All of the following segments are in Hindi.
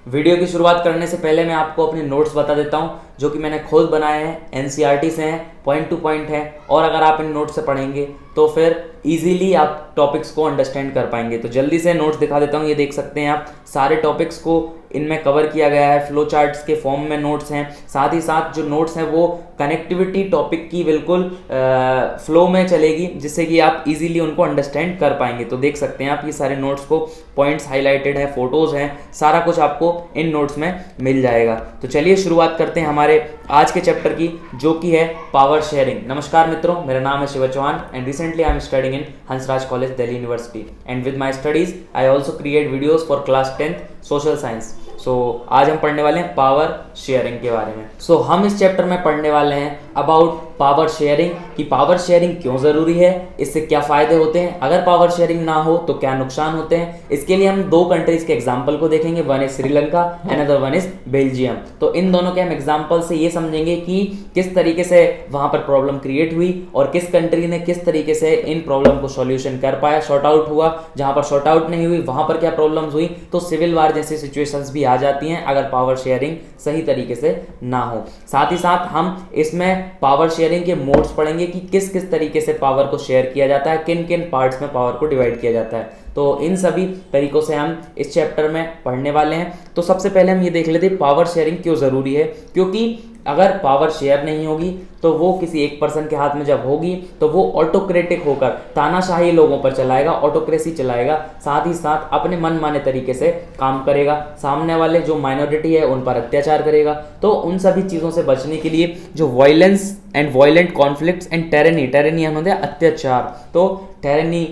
वीडियो की शुरुआत करने से पहले मैं आपको अपने नोट्स बता देता हूं जो कि मैंने खुद बनाए हैं, एनसीईआरटी से हैं, पॉइंट टू पॉइंट हैं और अगर आप इन नोट्स से पढ़ेंगे तो फिर इजीली आप टॉपिक्स को अंडरस्टैंड कर पाएंगे। तो जल्दी से नोट्स दिखा देता हूं, ये देख सकते हैं आप। सारे टॉपिक्स को इनमें कवर किया गया है, फ्लो चार्ट्स के फॉर्म में नोट्स हैं। साथ ही साथ जो नोट्स हैं वो कनेक्टिविटी टॉपिक की बिल्कुल फ्लो में चलेगी, जिससे कि आप इजीली उनको अंडरस्टैंड कर पाएंगे। तो देख सकते हैं आप ये सारे नोट्स को, पॉइंट्स हाईलाइटेड है, फोटोज हैं, सारा कुछ आपको इन नोट्स में मिल जाएगा। तो चलिए शुरुआत करते हैं हमारे आज के चैप्टर की, जो कि है पावर शेयरिंग। नमस्कार मित्रों, मेरा नाम है Shiv Chauhan and recently I am studying in Hansraj college Delhi university and with my studies I also create videos for class 10th social science. So आज हम पढ़ने वाले हैं पावर शेयरिंग के बारे में। सो हम इस चैप्टर में पढ़ने वाले हैं अबाउट पावर शेयरिंग, कि पावर शेयरिंग क्यों ज़रूरी है, इससे क्या फ़ायदे होते हैं, अगर पावर शेयरिंग ना हो तो क्या नुकसान होते हैं। इसके लिए हम दो कंट्रीज़ के एग्जाम्पल को देखेंगे, one is Sri Lanka and other one is Belgium. तो इन दोनों के हम एग्जाम्पल से ये समझेंगे कि किस तरीके से वहाँ पर प्रॉब्लम क्रिएट हुई और किस कंट्री ने किस तरीके से इन प्रॉब्लम को सॉल्यूशन कर पाया, शॉर्ट आउट हुआ, जहाँ पर शॉर्ट आउट नहीं हुई वहाँ पर क्या प्रॉब्लम्स हुई। तो सिविल वार जैसी सिचुएशंस भी आ जाती हैं अगर पावर शेयरिंग सही तरीके से ना हो। साथ ही साथ हम इसमें पावर शेयरिंग के मोड्स पढ़ेंगे कि किस किस तरीके से पावर को शेयर किया जाता है, किन किन पार्ट्स में पावर को डिवाइड किया जाता है। तो इन सभी तरीकों से हम इस चैप्टर में पढ़ने वाले हैं। तो सबसे पहले हम ये देख लेते हैं पावर शेयरिंग क्यों ज़रूरी है। क्योंकि अगर पावर शेयर नहीं होगी तो वो किसी एक पर्सन के हाथ में जब होगी तो वो ऑटोक्रेटिक होकर तानाशाही लोगों पर चलाएगा, ऑटोक्रेसी चलाएगा, साथ ही साथ अपने मन माने तरीके से काम करेगा, सामने वाले जो माइनॉरिटी है उन पर अत्याचार करेगा। तो उन सभी चीज़ों से बचने के लिए जो violence and violent conflicts and tyranny होते हैं अत्याचार, तो टेरेनी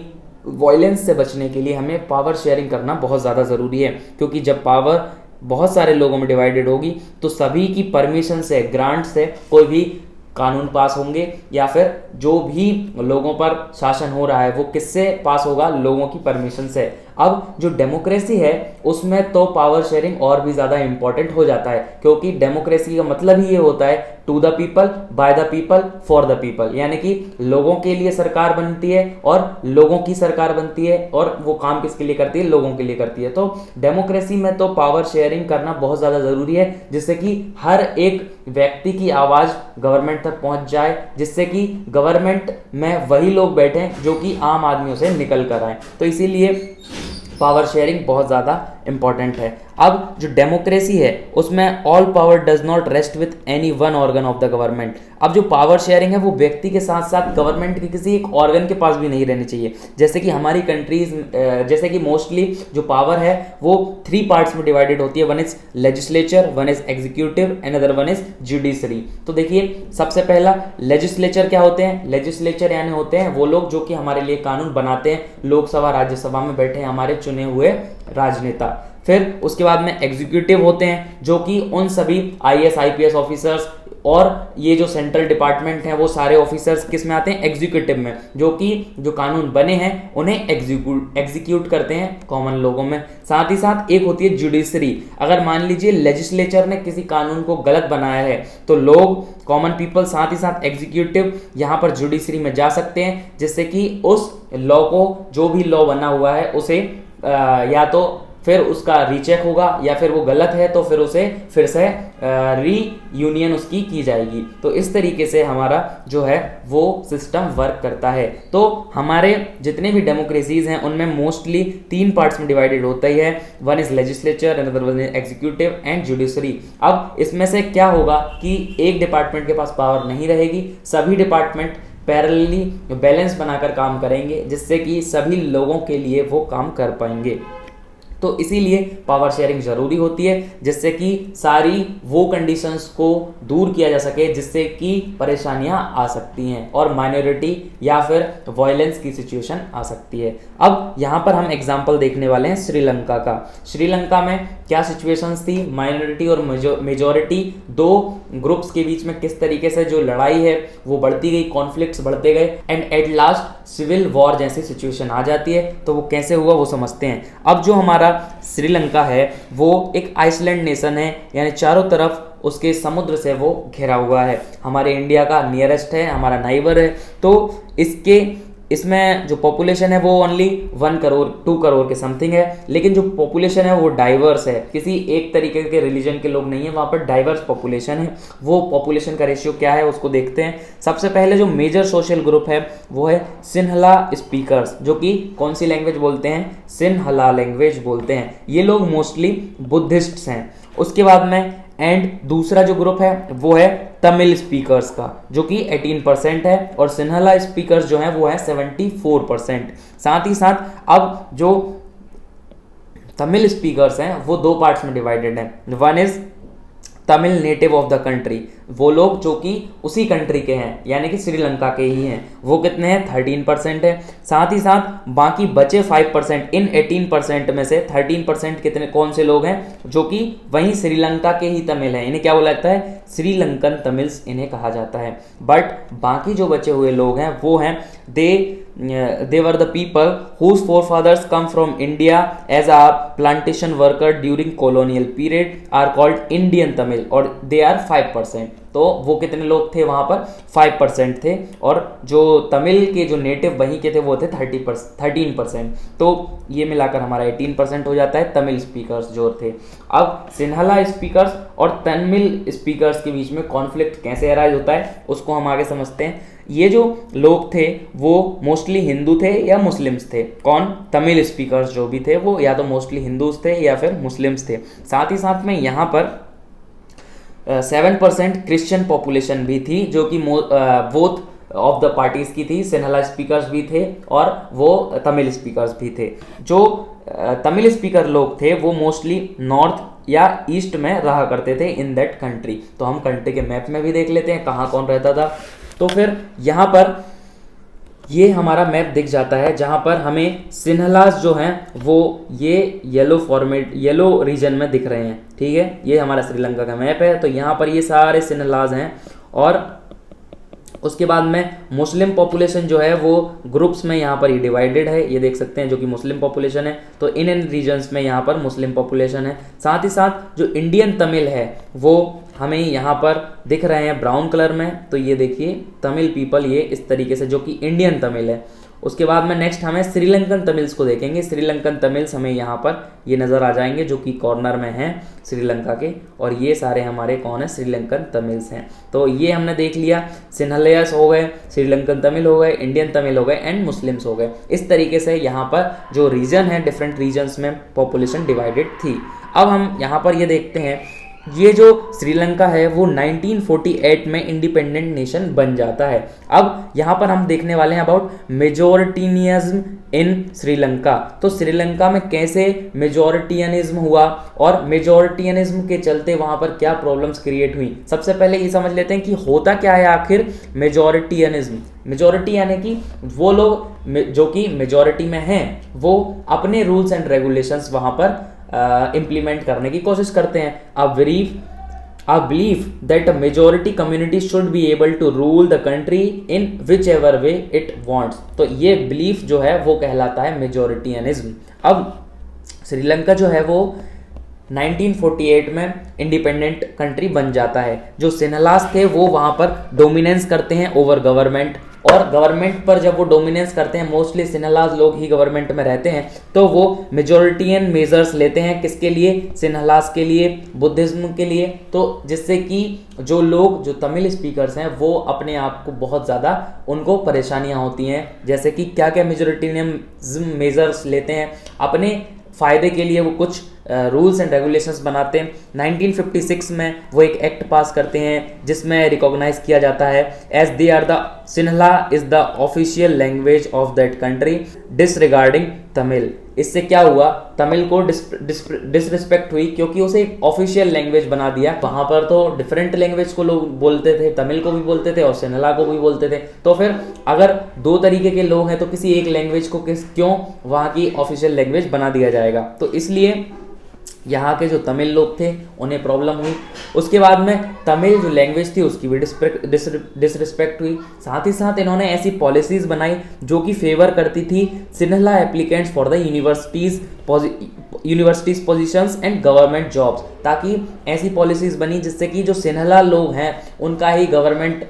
वायलेंस से बचने के लिए हमें पावर शेयरिंग करना बहुत ज़्यादा ज़रूरी है। क्योंकि जब पावर बहुत सारे लोगों में डिवाइडेड होगी तो सभी की परमिशन से, ग्रांट से कोई भी कानून पास होंगे या फिर जो भी लोगों पर शासन हो रहा है वो किससे पास होगा, लोगों की परमिशन से। अब जो डेमोक्रेसी है उसमें तो पावर शेयरिंग और भी ज़्यादा इंपॉर्टेंट हो जाता है, क्योंकि डेमोक्रेसी का मतलब ही ये होता है to the people, by the people, for the people, यानी कि लोगों के लिए सरकार बनती है और लोगों की सरकार बनती है और वो काम किसके लिए करती है, लोगों के लिए करती है। तो डेमोक्रेसी में तो पावर शेयरिंग करना बहुत ज़्यादा ज़रूरी है, जिससे कि हर एक व्यक्ति की आवाज़ गवर्नमेंट तक पहुंच जाए, जिससे कि गवर्नमेंट में वही लोग बैठे जो कि आम आदमियों से निकल कर आए। तो इसीलिए पावर शेयरिंग बहुत ज़्यादा इंपॉर्टेंट है। अब जो डेमोक्रेसी है उसमें all power does not rest with any one organ of the government. अब जो पावर शेयरिंग है वो व्यक्ति के साथ साथ गवर्नमेंट के किसी एक ऑर्गन के पास भी नहीं रहनी चाहिए। जैसे कि हमारी कंट्रीज, जैसे कि मोस्टली जो पावर है वो 3 पार्ट्स में डिवाइडेड होती है, one is legislature, one is executive and other one is judiciary. तो देखिए सबसे पहला लेजिस्लेचर क्या होते हैं। लेजिस्लेचर यानी होते हैं वो लोग जो कि हमारे लिए कानून बनाते हैं, लोकसभा राज्यसभा में बैठे हैं हमारे चुने हुए राजनेता। फिर उसके बाद में एग्जीक्यूटिव होते हैं जो कि उन सभी आईएएस आईपीएस ऑफिसर्स और ये जो सेंट्रल डिपार्टमेंट हैं वो सारे ऑफिसर्स किस में आते हैं, एग्जीक्यूटिव में, जो कि जो कानून बने हैं उन्हें एग्जीक्यूट करते हैं कॉमन लोगों में। साथ ही साथ एक होती है जुडिशरी। अगर मान लीजिए लेजिस्लेचर ने किसी कानून को गलत बनाया है तो लोग, कॉमन पीपल, साथ ही साथ एग्जीक्यूटिव यहाँ पर जुडिशरी में जा सकते हैं, जिससे कि उस लॉ को, जो भी लॉ बना हुआ है उसे या तो फिर उसका रीचेक होगा या फिर वो गलत है तो फिर उसे फिर से रीयूनियन उसकी की जाएगी। तो इस तरीके से हमारा जो है वो सिस्टम वर्क करता है। तो हमारे जितने भी डेमोक्रेसीज हैं उनमें मोस्टली 3 पार्ट्स में डिवाइडेड होता ही है, one is legislature, another one is executive and judiciary. अब इसमें से क्या होगा कि एक डिपार्टमेंट के पास पावर नहीं रहेगी, सभी डिपार्टमेंट पैरेलली बैलेंस बनाकर काम करेंगे, जिससे कि सभी लोगों के लिए वो काम कर पाएंगे। तो इसीलिए पावर शेयरिंग ज़रूरी होती है, जिससे कि सारी वो कंडीशंस को दूर किया जा सके जिससे कि परेशानियां आ सकती हैं और माइनॉरिटी या फिर वायलेंस की सिचुएशन आ सकती है। अब यहाँ पर हम एग्जांपल देखने वाले हैं श्रीलंका का। श्रीलंका में क्या सिचुएशंस थी, माइनॉरिटी और मेजॉरिटी, दो ग्रुप्स के बीच में किस तरीके से जो लड़ाई है वो बढ़ती गई, कॉन्फ्लिक्ट्स बढ़ते गए and at last civil war जैसी सिचुएशन आ जाती है। तो वो कैसे हुआ वो समझते हैं। अब जो हमारा श्रीलंका है वो एक आइसलैंड नेशन है, यानी चारों तरफ उसके समुद्र से वो घिरा हुआ है, हमारे इंडिया का नियरेस्ट है, हमारा नाइबर है। तो इसके इसमें जो पॉपुलेशन है वो ओनली 1 करोड़ 2 करोड़ के समथिंग है, लेकिन जो पॉपुलेशन है वो डाइवर्स है, किसी एक तरीके के रिलीजन के लोग नहीं है, वहाँ पर डाइवर्स पॉपुलेशन है। वो पॉपुलेशन का रेशियो क्या है उसको देखते हैं। सबसे पहले जो मेजर सोशल ग्रुप है वो है सिन्हला स्पीकर्स, जो कि कौन सी लैंग्वेज बोलते हैं, सिन्हला लैंग्वेज बोलते हैं। ये लोग मोस्टली बुद्धिस्ट्स हैं। उसके बाद में एंड दूसरा जो ग्रुप है वो है तमिल स्पीकर्स का, जो कि 18% है, और सिन्हला स्पीकर्स जो है वो है 74%। साथ ही साथ अब जो तमिल स्पीकर्स हैं वो 2 पार्ट्स में डिवाइडेड हैं। One is Tamil native of the country, वो लोग जो कि उसी कंट्री के हैं यानी कि श्रीलंका के ही हैं, वो कितने हैं 13% है। साथ ही साथ बाकी बचे 5%, इन 18% में से 13% कितने कौन से लोग हैं, जो कि वहीं श्रीलंका के ही तमिल हैं, इन्हें क्या बोला जाता है, श्रीलंकन तमिल्स इन्हें कहा जाता है। बट बाकी जो बचे हुए लोग हैं वो हैं they were the people whose forefathers come from India as a plantation worker during colonial period are called Indian Tamil और they are 5%। तो वो कितने लोग थे वहाँ पर 5% थे, और जो तमिल के जो नेटिव वहीं के थे वो थे 13%। तो ये मिलाकर हमारा 18% हो जाता है तमिल स्पीकर्स जो थे। अब सिन्हला स्पीकर्स और तमिल स्पीकर्स के बीच में कॉन्फ्लिक्ट कैसे अराइज होता है उसको हम आगे समझते हैं। ये जो लोग थे वो मोस्टली हिंदू थे या मुस्लिम्स थे, कौन, तमिल स्पीकर्स जो भी थे वो या तो मोस्टली हिंदूज थे या फिर मुस्लिम्स थे। साथ ही साथ में यहाँ पर 7% क्रिश्चियन पॉपुलेशन भी थी, जो कि बोथ ऑफ द पार्टीज की थी, सिन्हला स्पीकर्स भी थे और वो तमिल स्पीकर्स भी थे। जो तमिल स्पीकर लोग थे वो मोस्टली नॉर्थ या ईस्ट में रहा करते थे इन दैट कंट्री। तो हम कंट्री के मैप में भी देख लेते हैं कहाँ कौन रहता था। तो फिर यहाँ पर ये हमारा मैप दिख जाता है जहाँ पर हमें सिन्हलास जो हैं वो ये येलो रीजन में दिख रहे हैं, ठीक है। ये हमारा श्रीलंका का मैप है, तो यहाँ पर ये सारे सिन्हलास हैं। और उसके बाद में मुस्लिम पॉपुलेशन जो है वो ग्रुप्स में यहाँ पर ये डिवाइडेड है, ये देख सकते हैं, जो कि मुस्लिम पॉपुलेशन है। तो इन रीजन्स में यहाँ पर मुस्लिम पॉपुलेशन है। साथ ही साथ जो इंडियन तमिल है वो हमें यहाँ पर दिख रहे हैं ब्राउन कलर में। तो ये देखिए तमिल पीपल ये इस तरीके से, जो कि इंडियन तमिल है। उसके बाद में नेक्स्ट हमें श्रीलंकन तमिल्स को देखेंगे। श्रीलंकन तमिल्स हमें यहाँ पर ये नज़र आ जाएंगे, जो कि कॉर्नर में हैं श्रीलंका के, और ये सारे हमारे कौन है, श्रीलंकन तमिल्स हैं। तो ये हमने देख लिया, सिन्हलियास हो गए, श्रीलंकन तमिल हो गए, इंडियन तमिल हो गए एंड मुस्लिम्स हो गए। इस तरीके से यहाँ पर जो रीजन है डिफरेंट रीजन्स में पॉपुलेशन डिवाइडेड थी। अब हम यहाँ पर ये देखते हैं, ये जो श्रीलंका है वो 1948 में इंडिपेंडेंट नेशन बन जाता है। अब यहाँ पर हम देखने वाले हैं अबाउट मेजोरिटेनिज्म इन श्रीलंका। तो श्रीलंका में कैसे मेजोरिटियनिज्म हुआ और मेजोरिटियनिज्म के चलते वहाँ पर क्या प्रॉब्लम्स क्रिएट हुई। सबसे पहले ये समझ लेते हैं कि होता क्या है आखिर मेजोरिटियनिज्म। मेजोरिटी यानी कि वो लोग जो कि मेजोरिटी में हैं वो अपने रूल्स एंड रेगुलेशंस वहाँ पर इम्प्लीमेंट करने की कोशिश करते हैं। A belief that a majority community should be able to rule the country in whichever way it wants। तो ये बिलीफ जो है वो कहलाता है मेजोरिटियनिज्म। अब श्रीलंका जो है वो 1948 में इंडिपेंडेंट कंट्री बन जाता है। जो सिन्हलास थे वो वहाँ पर डोमिनेंस करते हैं ओवर गवर्नमेंट, और गवर्नमेंट पर जब वो डोमिनेंस करते हैं, मोस्टली सिन्हलास लोग ही गवर्नमेंट में रहते हैं, तो वो मेजोरिटियन मेजर्स लेते हैं। किसके लिए, सिन्हलास के लिए, बुद्धिज्म के लिए। तो जिससे कि जो लोग जो तमिल स्पीकर्स हैं वो अपने आप को बहुत ज़्यादा उनको परेशानियां होती हैं। जैसे कि क्या क्या मेजोरिटियन मेजर्स लेते हैं अपने फ़ायदे के लिए, वो कुछ रूल्स एंड रेगुलेशंस बनाते हैं। 1956 में वो एक एक्ट पास करते हैं जिसमें रिकॉग्नाइज किया जाता है as they are the Sinhala is the official language of that country disregarding Tamil. इससे क्या हुआ, तमिल को डिसरिस्पेक्ट हुई क्योंकि उसे एक ऑफिशियल लैंग्वेज बना दिया। वहां पर तो डिफरेंट लैंग्वेज को लोग बोलते थे, तमिल को भी बोलते थे और सिन्हला को भी बोलते थे। तो फिर अगर दो तरीके के लोग हैं तो किसी एक लैंग्वेज को क्यों वहां की ऑफिशियल लैंग्वेज बना दिया जाएगा। तो इसलिए यहाँ के जो तमिल लोग थे उन्हें प्रॉब्लम हुई। उसके बाद में तमिल जो लैंग्वेज थी उसकी भी डिसरिस्पेक्ट हुई। साथ ही साथ इन्होंने ऐसी पॉलिसीज़ बनाई जो कि फेवर करती थी Sinhala applicants for the universities positions and government jobs, ताकि ऐसी पॉलिसीज़ बनी जिससे कि जो सिन्हला लोग हैं उनका ही गवर्नमेंट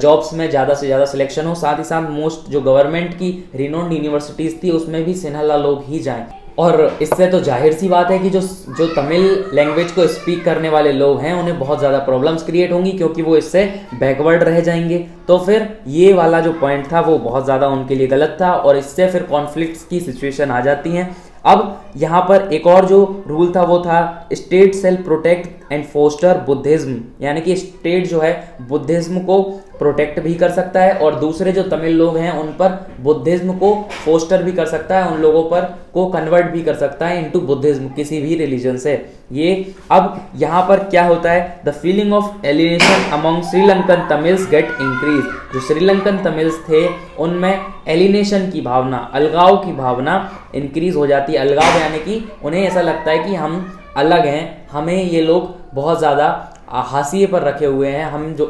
जॉब्स में ज़्यादा से ज़्यादा सिलेक्शन हो। साथ ही साथ मोस्ट जो गवर्नमेंट की रिनोन्ड यूनिवर्सिटीज़ थी उसमें भी सिन्हला लोग ही जाएं। और इससे तो जाहिर सी बात है कि जो तमिल लैंग्वेज को स्पीक करने वाले लोग हैं उन्हें बहुत ज़्यादा प्रॉब्लम्स क्रिएट होंगी, क्योंकि वो इससे बैकवर्ड रह जाएंगे। तो फिर ये वाला जो पॉइंट था वो बहुत ज़्यादा उनके लिए गलत था और इससे फिर कॉन्फ्लिक्ट्स की सिचुएशन आ जाती हैं। अब यहाँ पर एक और जो रूल था वो था state shall protect and foster Buddhism, यानी कि स्टेट जो है बुद्धिज्म को प्रोटेक्ट भी कर सकता है और दूसरे जो तमिल लोग हैं उन पर बुद्धिज्म को फोस्टर भी कर सकता है, उन लोगों पर को कन्वर्ट भी कर सकता है इनटू बुद्धिज्म किसी भी रिलीजन से। ये अब यहाँ पर क्या होता है, the feeling of alienation among Sri Lankan Tamils gate increase. जो श्रीलंकन तमिल्स थे उनमें एलिनेशन की भावना, अलगाव की भावना इंक्रीज हो जाती है। अलगाव यानी कि उन्हें ऐसा लगता है कि हम अलग हैं, हमें ये लोग बहुत ज़्यादा हाशिए पर रखे हुए हैं,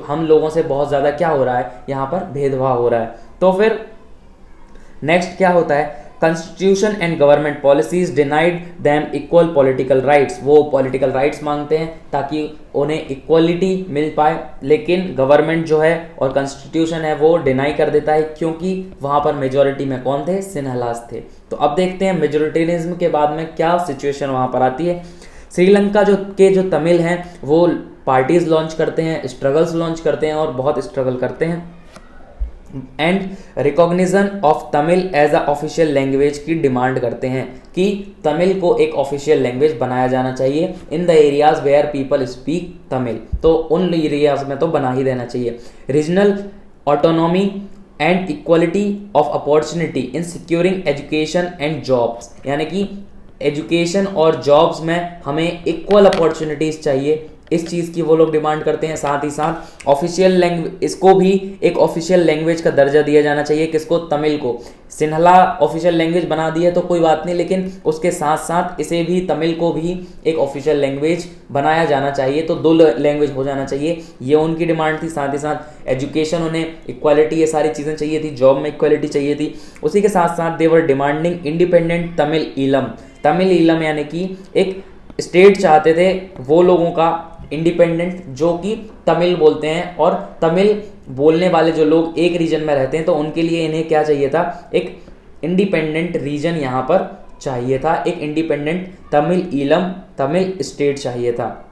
हम लोगों से बहुत ज़्यादा क्या हो रहा है, यहाँ पर भेदभाव हो रहा है। तो फिर नेक्स्ट क्या होता है, constitution and government policies denied them equal political rights. वो पॉलिटिकल राइट्स मांगते हैं ताकि उन्हें इक्वलिटी मिल पाए, लेकिन गवर्नमेंट जो है और कॉन्स्टिट्यूशन है वो डिनाई कर देता है, क्योंकि वहाँ पर मेजॉरिटी में कौन थे, सिन्हलास थे। तो अब देखते हैं मेजोरिटेरिज्म के बाद में क्या सिचुएशन वहाँ पर आती है। श्रीलंका जो तमिल हैं वो पार्टीज लॉन्च करते हैं, स्ट्रगल्स लॉन्च करते हैं और बहुत स्ट्रगल करते हैं and recognition of Tamil as a official language की डिमांड करते हैं कि तमिल को एक ऑफिशियल लैंग्वेज बनाया जाना चाहिए in the areas where people speak Tamil. तो उन एरियाज में तो बना ही देना चाहिए। Regional autonomy and equality of opportunity in securing education and jobs, यानी कि एजुकेशन और जॉब्स में हमें इक्वल अपॉर्चुनिटीज़ चाहिए, इस चीज़ की वो लोग डिमांड करते हैं। साथ ही साथ ऑफिशियल लैंग्वेज, इसको भी एक ऑफिशियल लैंग्वेज का दर्जा दिया जाना चाहिए, किसको, तमिल को। सिन्हला ऑफिशियल लैंग्वेज बना दी है तो कोई बात नहीं, लेकिन उसके साथ साथ इसे भी, तमिल को भी एक ऑफिशियल लैंग्वेज बनाया जाना चाहिए, तो 2 लैंग्वेज हो जाना चाहिए, ये उनकी डिमांड थी। साथ ही साथ एजुकेशन, उन्हें इक्वालिटी, ये सारी चीज़ें चाहिए थी, जॉब में इक्वालिटी चाहिए थी। उसी के साथ साथ they were demanding independent Tamil Eelam. Tamil Eelam यानी कि एक स्टेट चाहते थे वो लोगों का इंडिपेंडेंट, जो कि तमिल बोलते हैं, और तमिल बोलने वाले जो लोग एक रीजन में रहते हैं तो उनके लिए इन्हें क्या चाहिए था, एक इंडिपेंडेंट रीजन यहाँ पर चाहिए था, एक इंडिपेंडेंट तमिल ईलम, तमिल स्टेट चाहिए था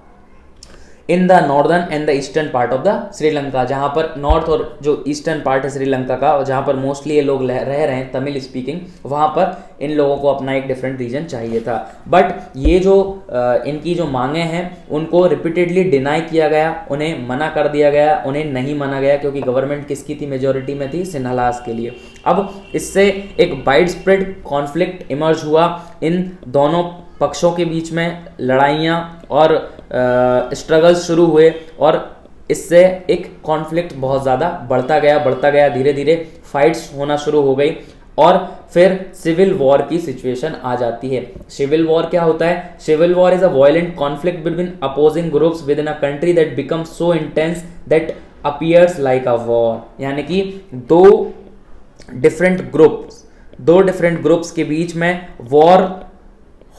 in the northern and the eastern part of the Sri Lanka, जहाँ पर नॉर्थ और जो ईस्टर्न पार्ट है श्रीलंका का, जहाँ पर मोस्टली ये लोग रह रहे हैं तमिल स्पीकिंग, वहाँ पर इन लोगों को अपना एक डिफरेंट रीजन चाहिए था। बट ये जो इनकी जो मांगे हैं उनको रिपीटेडली डिनाई किया गया, उन्हें मना कर दिया गया, उन्हें नहीं माना गया, क्योंकि गवर्नमेंट किसकी थी, मेजोरिटी में थी, सिन्हलास के लिए। अब इससे एक वाइड स्प्रेड कॉन्फ्लिक्ट इमर्ज हुआ, इन दोनों पक्षों के बीच में लड़ाइयाँ और स्ट्रगल्स शुरू हुए और इससे एक कॉन्फ्लिक्ट बहुत ज़्यादा बढ़ता गया, धीरे धीरे फाइट्स होना शुरू हो गई और फिर सिविल वॉर की सिचुएशन आ जाती है। सिविल वॉर क्या होता है, civil war is a violent conflict between opposing groups within a country that become so intense that appears like a war, यानी कि दो डिफरेंट ग्रुप्स के बीच में वॉर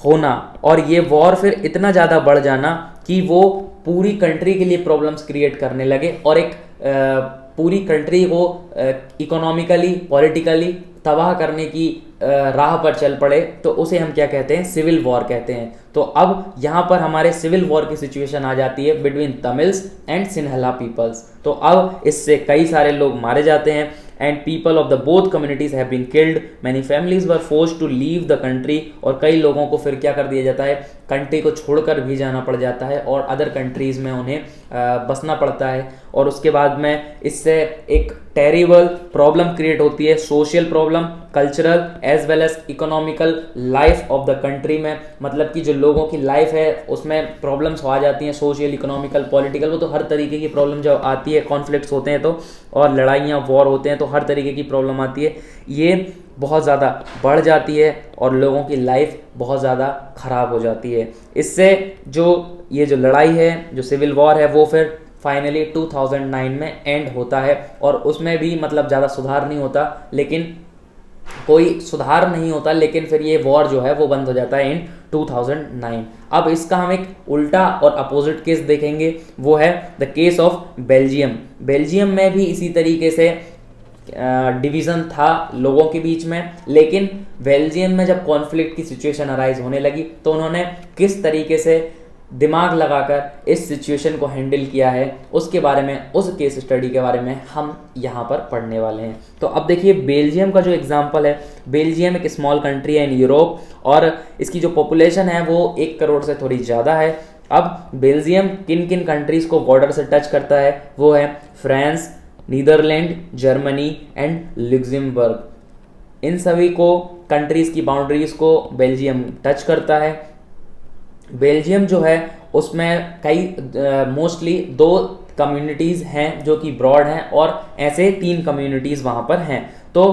होना और ये वॉर फिर इतना ज़्यादा बढ़ जाना कि वो पूरी कंट्री के लिए प्रॉब्लम्स क्रिएट करने लगे और एक पूरी कंट्री को इकोनॉमिकली, पॉलिटिकली तबाह करने की राह पर चल पड़े, तो उसे हम क्या कहते हैं, सिविल वॉर कहते हैं। तो अब यहाँ पर हमारे सिविल वॉर की सिचुएशन आ जाती है between Tamils and Sinhala peoples. तो अब इससे कई सारे लोग मारे जाते हैं and people of the both communities have been killed, many families were forced to leave the country, और कई लोगों को फिर क्या कर दिया जाता है, कंट्री को छोड़कर भी जाना पड़ जाता है और अदर कंट्रीज में उन्हें बसना पड़ता है। और उसके बाद में इससे एक टेरिबल प्रॉब्लम क्रिएट होती है, social problem, cultural as well as economical life of the country में, मतलब कि जो लोगों की लाइफ है उसमें प्रॉब्लम्स आ जाती हैं, सोशल, इकोनॉमिकल, पॉलिटिकल, वो तो हर तरीके की प्रॉब्लम जब आती है, कॉन्फ्लिक्ट्स होते हैं तो, और लड़ाइयाँ, वॉर होते हैं तो हर तरीके की प्रॉब्लम आती है। ये बहुत ज़्यादा बढ़ जाती है और लोगों की लाइफ बहुत ज़्यादा ख़राब हो जाती है। इससे जो ये जो लड़ाई है, जो सिविल वॉर है, वो फिर फाइनली 2009 में एंड होता है और उसमें भी मतलब ज़्यादा सुधार नहीं होता, लेकिन कोई सुधार नहीं होता, लेकिन फिर ये वॉर जो है वो बंद हो जाता है इन 2009। अब इसका हम एक उल्टा और अपोजिट केस देखेंगे, वो है the case of Belgium. Belgium में भी इसी तरीके से डिवीज़न था लोगों के बीच में, लेकिन बेल्जियम में जब कॉन्फ्लिक्ट की सिचुएशन अराइज होने लगी तो उन्होंने किस तरीके से दिमाग लगाकर इस सिचुएशन को हैंडल किया है, उसके बारे में, उस केस स्टडी के बारे में हम यहाँ पर पढ़ने वाले हैं। तो अब देखिए बेल्जियम का जो एग्जांपल है, बेल्जियम एक स्मॉल कंट्री है इन यूरोप और इसकी जो पॉपुलेशन है वो 1 करोड़ से थोड़ी ज़्यादा है। अब बेल्जियम किन किन कंट्रीज़ को बॉर्डर से टच करता है, वो है France, Netherland, Germany and Luxembourg. इन सभी को कंट्रीज़ की बाउंड्रीज़ को बेल्जियम टच करता है। बेल्जियम जो है उसमें कई मोस्टली 2 कम्युनिटीज़ हैं जो कि ब्रॉड हैं और ऐसे 3 कम्युनिटीज़ वहाँ पर हैं। तो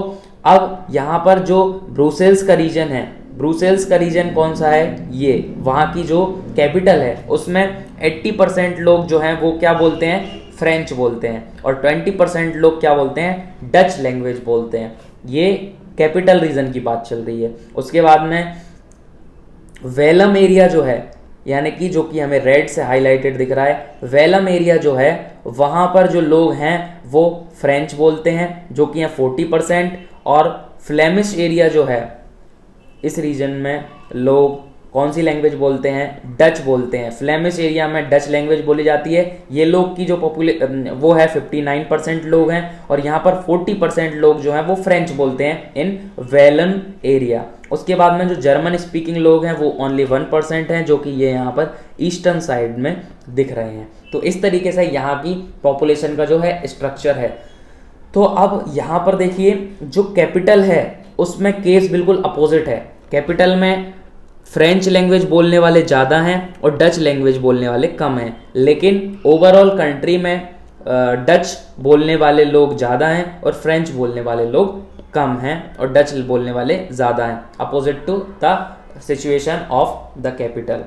अब यहाँ पर जो ब्रुसेल्स का रीजन है, ब्रुसेल्स का रीजन कौन सा है, ये वहाँ की जो कैपिटल है उसमें 80% लोग जो हैं वो क्या बोलते हैं, फ्रेंच बोलते हैं और 20% लोग क्या बोलते हैं, डच लैंग्वेज बोलते हैं। ये कैपिटल रीजन की बात चल रही है। उसके बाद में वेलम एरिया जो है, यानी कि जो कि हमें रेड से हाईलाइटेड दिख रहा है, वेलम एरिया जो है वहाँ पर जो लोग हैं वो फ्रेंच बोलते हैं जो कि है 40%। और फ्लेमिश एरिया जो है, इस रीजन में लोग कौन सी लैंग्वेज बोलते हैं, डच बोलते हैं। फ्लेमिश एरिया में डच लैंग्वेज बोली जाती है। ये लोग की जो वो है 59% लोग हैं और यहाँ पर 40% लोग जो हैं वो फ्रेंच बोलते हैं इन वेलन एरिया। उसके बाद में जो जर्मन स्पीकिंग लोग हैं वो ओनली 1% हैं, जो कि ये यहाँ पर ईस्टर्न साइड में दिख रहे हैं। तो इस तरीके से यहाँ की पॉपुलेशन का जो है स्ट्रक्चर है। तो अब यहाँ पर देखिए जो कैपिटल है उसमें केस बिल्कुल अपोजिट है। कैपिटल में फ्रेंच लैंग्वेज बोलने वाले ज़्यादा हैं और डच लैंग्वेज बोलने वाले कम हैं, लेकिन ओवरऑल कंट्री में डच बोलने वाले लोग ज़्यादा हैं और फ्रेंच बोलने वाले लोग कम हैं और डच बोलने वाले ज़्यादा हैं, opposite to the situation of the capital.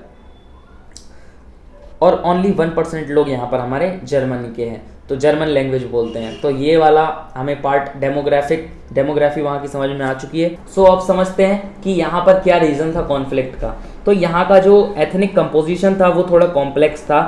और ओनली 1% लोग यहाँ पर हमारे जर्मनी के हैं, तो जर्मन लैंग्वेज बोलते हैं। तो ये वाला हमें पार्ट डेमोग्राफी वहाँ की समझ में आ चुकी है। सो अब समझते हैं कि यहाँ पर क्या रीज़न था कॉन्फ्लिक्ट का। तो यहाँ का जो एथनिक कंपोजिशन था वो थोड़ा कॉम्प्लेक्स था।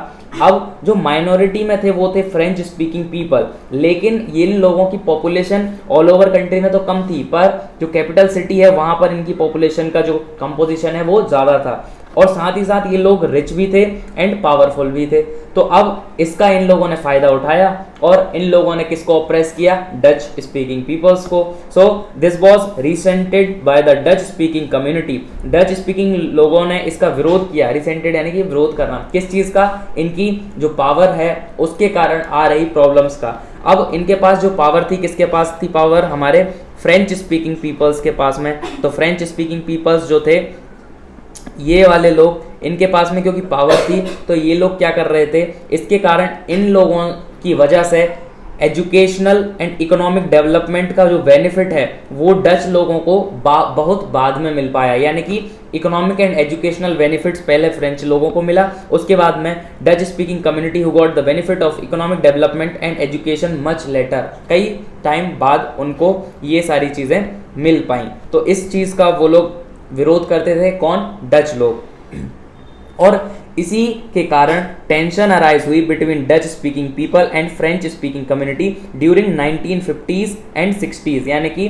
अब जो माइनॉरिटी में थे वो थे फ्रेंच स्पीकिंग पीपल, लेकिन इन लोगों की पॉपुलेशन ऑल ओवर कंट्री में तो कम थी, पर जो कैपिटल सिटी है वहाँ पर इनकी पॉपुलेशन का जो कंपोजिशन है वो ज़्यादा था और साथ ही साथ ये लोग रिच भी थे एंड पावरफुल भी थे। तो अब इसका इन लोगों ने फ़ायदा उठाया और इन लोगों ने किसको ऑप्रेस किया, डच स्पीकिंग पीपल्स को। So this was resented by the Dutch speaking community. Dutch speaking लोगों ने इसका विरोध किया। रिसेंटेड यानी कि विरोध करना, किस चीज़ का, इनकी जो पावर है उसके कारण आ रही प्रॉब्लम्स का। अब इनके पास जो पावर थी, किसके पास थी पावर, हमारे फ्रेंच स्पीकिंग पीपल्स के पास में। तो फ्रेंच स्पीकिंग पीपल्स जो थे, ये वाले लोग, इनके पास में क्योंकि पावर थी तो ये लोग क्या कर रहे थे, इसके कारण इन लोगों की वजह से एजुकेशनल एंड इकोनॉमिक डेवलपमेंट का जो बेनिफिट है वो डच लोगों को बहुत बाद में मिल पाया। यानी कि इकोनॉमिक एंड एजुकेशनल बेनिफिट्स पहले फ्रेंच लोगों को मिला, उसके बाद में Dutch speaking community who got the benefit of economic development and education much later. कई टाइम बाद उनको ये सारी चीज़ें मिल पाई। तो इस चीज़ का वो लोग विरोध करते थे, कौन, डच लोग। और इसी के कारण टेंशन अराइज हुई between Dutch speaking people and French speaking community during 1950s and 60s। यानी कि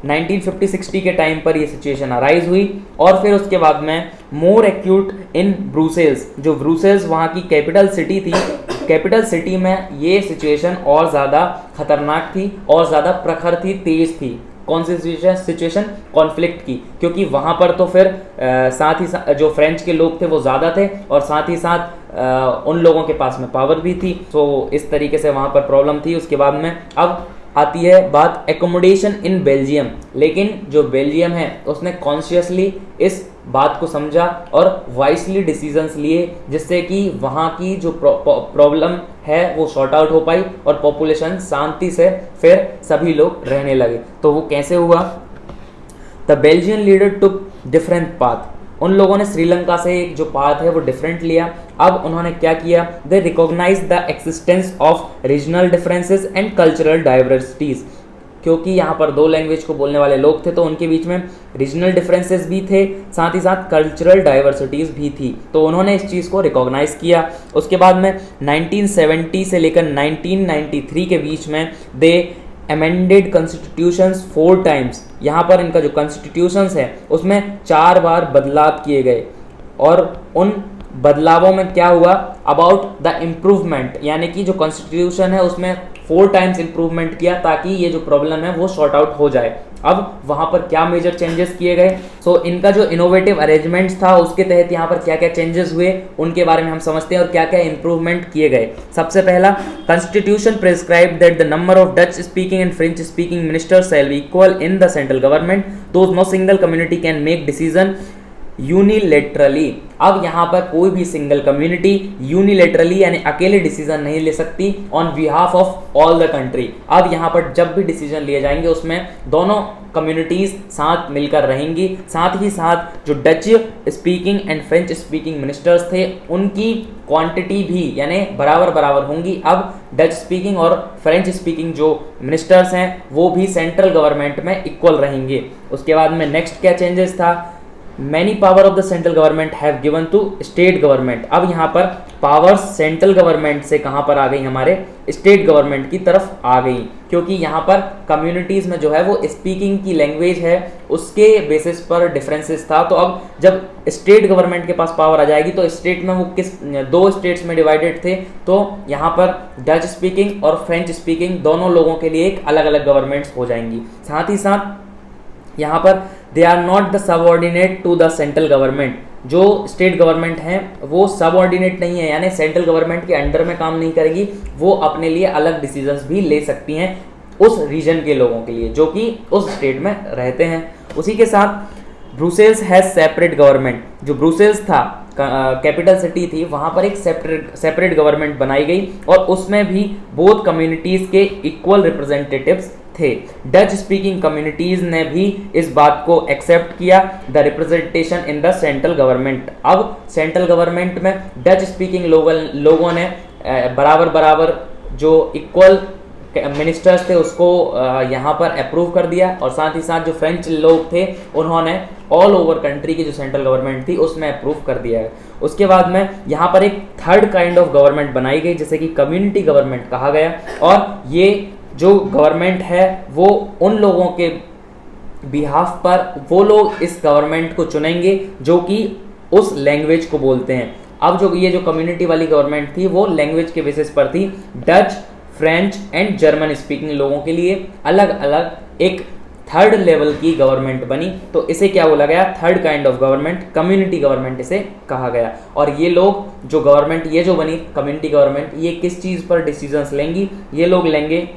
1950-60 के टाइम पर ये सिचुएशन अराइज हुई और फिर उसके बाद में मोर एक्यूट इन ब्रुसेल्स। जो ब्रुसेल्स वहाँ की कैपिटल सिटी थी, कैपिटल सिटी में ये सिचुएशन और ज़्यादा खतरनाक थी और ज़्यादा प्रखर थी, तेज थी। कौन सी सिचुएशन, कॉन्फ्लिक्ट की, क्योंकि वहाँ पर तो फिर साथ ही साथ जो फ्रेंच के लोग थे वो ज़्यादा थे और साथ ही साथ उन लोगों के पास में पावर भी थी। तो इस तरीके से वहाँ पर प्रॉब्लम थी। उसके बाद में अब आती है बात एकोमोडेशन इन बेल्जियम। लेकिन जो बेल्जियम है उसने कॉन्शियसली इस बात को समझा और वाइसली डिसीजंस लिए, जिससे कि वहाँ की जो प्रॉब्लम है वो सॉर्ट आउट हो पाई और पॉपुलेशन शांति से फिर सभी लोग रहने लगे। तो वो कैसे हुआ, the Belgian leader took different path. उन लोगों ने श्रीलंका से एक जो पाथ है वो डिफरेंट लिया। अब उन्होंने क्या किया, they recognise the existence of regional differences and cultural diversities. क्योंकि यहाँ पर दो लैंग्वेज को बोलने वाले लोग थे तो उनके बीच में रीजनल डिफरेंसेस भी थे, साथ ही साथ कल्चरल डाइवर्सिटीज़ भी थी, तो उन्होंने इस चीज़ को रिकॉग्नाइज किया। उसके बाद में 1970 से लेकर 1993 के बीच में दे अमेंडेड कॉन्स्टिट्यूशंस 4 टाइम्स। यहाँ पर इनका जो कॉन्स्टिट्यूशंस है उसमें 4 बार बदलाव किए गए, और उन बदलावों में क्या हुआ, अबाउट द इम्प्रूवमेंट, यानी कि जो कॉन्स्टिट्यूशन है उसमें 4 टाइम्स इंप्रूवमेंट किया ताकि ये जो प्रॉब्लम है वो सॉर्ट आउट हो जाए। अब वहाँ पर क्या मेजर चेंजेस किए गए, सो इनका जो इनोवेटिव अरेंजमेंट्स था उसके तहत यहाँ पर क्या क्या चेंजेस हुए उनके बारे में हम समझते हैं और क्या क्या इंप्रूवमेंट किए गए। सबसे पहला, constitution prescribe that the number of Dutch speaking and French speaking ministers shall be equal in the central government, though no single community can make decision unilaterally. अब यहाँ पर कोई भी सिंगल कम्युनिटी यूनिलेटरली यानी अकेले डिसीजन नहीं ले सकती on behalf of all the country. अब यहाँ पर जब भी डिसीजन लिए जाएंगे उसमें दोनों कम्युनिटीज साथ मिलकर रहेंगी। साथ ही साथ जो Dutch speaking and French speaking ministers थे उनकी क्वांटिटी भी यानी बराबर बराबर होंगी। अब डच स्पीकिंग और फ्रेंच स्पीकिंग जो मिनिस्टर्स हैं वो भी सेंट्रल गवर्नमेंट में इक्वल रहेंगे। उसके बाद में नेक्स्ट क्या चेंजेस था, many power of the central government have given to state government. अब यहाँ पर पावर्स सेंट्रल गवर्नमेंट से कहाँ पर आ गई, हमारे स्टेट गवर्नमेंट की तरफ आ गई, क्योंकि यहाँ पर कम्युनिटीज़ में जो है वो स्पीकिंग की लैंग्वेज है उसके बेसिस पर डिफरेंसेस था। तो अब जब स्टेट गवर्नमेंट के पास पावर आ जाएगी तो स्टेट में वो किस 2 स्टेट्स में डिवाइडेड थे, तो यहाँ पर डच स्पीकिंग और फ्रेंच स्पीकिंग दोनों लोगों के लिए एक अलग अलग गवर्नमेंट्स हो जाएंगी। साथ ही साथ यहाँ पर they are not the subordinate to the central government. जो स्टेट गवर्नमेंट हैं वो सबऑर्डिनेट नहीं है यानी सेंट्रल गवर्नमेंट के अंडर में काम नहीं करेगी, वो अपने लिए अलग डिसीजंस भी ले सकती हैं उस रीजन के लोगों के लिए जो कि उस स्टेट में रहते हैं। उसी के साथ ब्रुसेल्स हैज सेपरेट गवर्नमेंट। जो ब्रुसेल्स था कैपिटल सिटी थी वहाँ पर एक सेपरेट गवर्नमेंट बनाई गई और उसमें भी बोथ कम्युनिटीज़ के इक्वल रिप्रेजेंटेटिव्स थे। डच स्पीकिंग कम्युनिटीज ने भी इस बात को एक्सेप्ट किया, the representation in the central government. अब सेंट्रल गवर्नमेंट में डच स्पीकिंग लोगों ने बराबर बराबर जो इक्वल मिनिस्टर्स थे उसको यहाँ पर अप्रूव कर दिया, और साथ ही साथ जो फ्रेंच लोग थे उन्होंने ऑल ओवर कंट्री की जो सेंट्रल गवर्नमेंट थी उसमें अप्रूव कर दिया है। उसके बाद में यहाँ पर एक थर्ड काइंड ऑफ गवर्नमेंट बनाई गई जिसे कि कम्युनिटी गवर्नमेंट कहा गया, और ये जो गवर्नमेंट है वो उन लोगों के बिहाफ पर वो लोग इस गवर्नमेंट को चुनेंगे जो कि उस लैंग्वेज को बोलते हैं। अब जो ये जो कम्युनिटी वाली गवर्नमेंट थी वो लैंग्वेज के बेसिस पर थी। Dutch, French and German speaking लोगों के लिए अलग अलग एक थर्ड लेवल की गवर्नमेंट बनी, तो इसे क्या बोला गया, third kind of government, community government इसे कहा गया। और ये लोग जो गवर्नमेंट ये जो बनी कम्युनिटी गवर्नमेंट, ये किस चीज़ पर डिसीजंस लेंगी, ये लोग लेंगे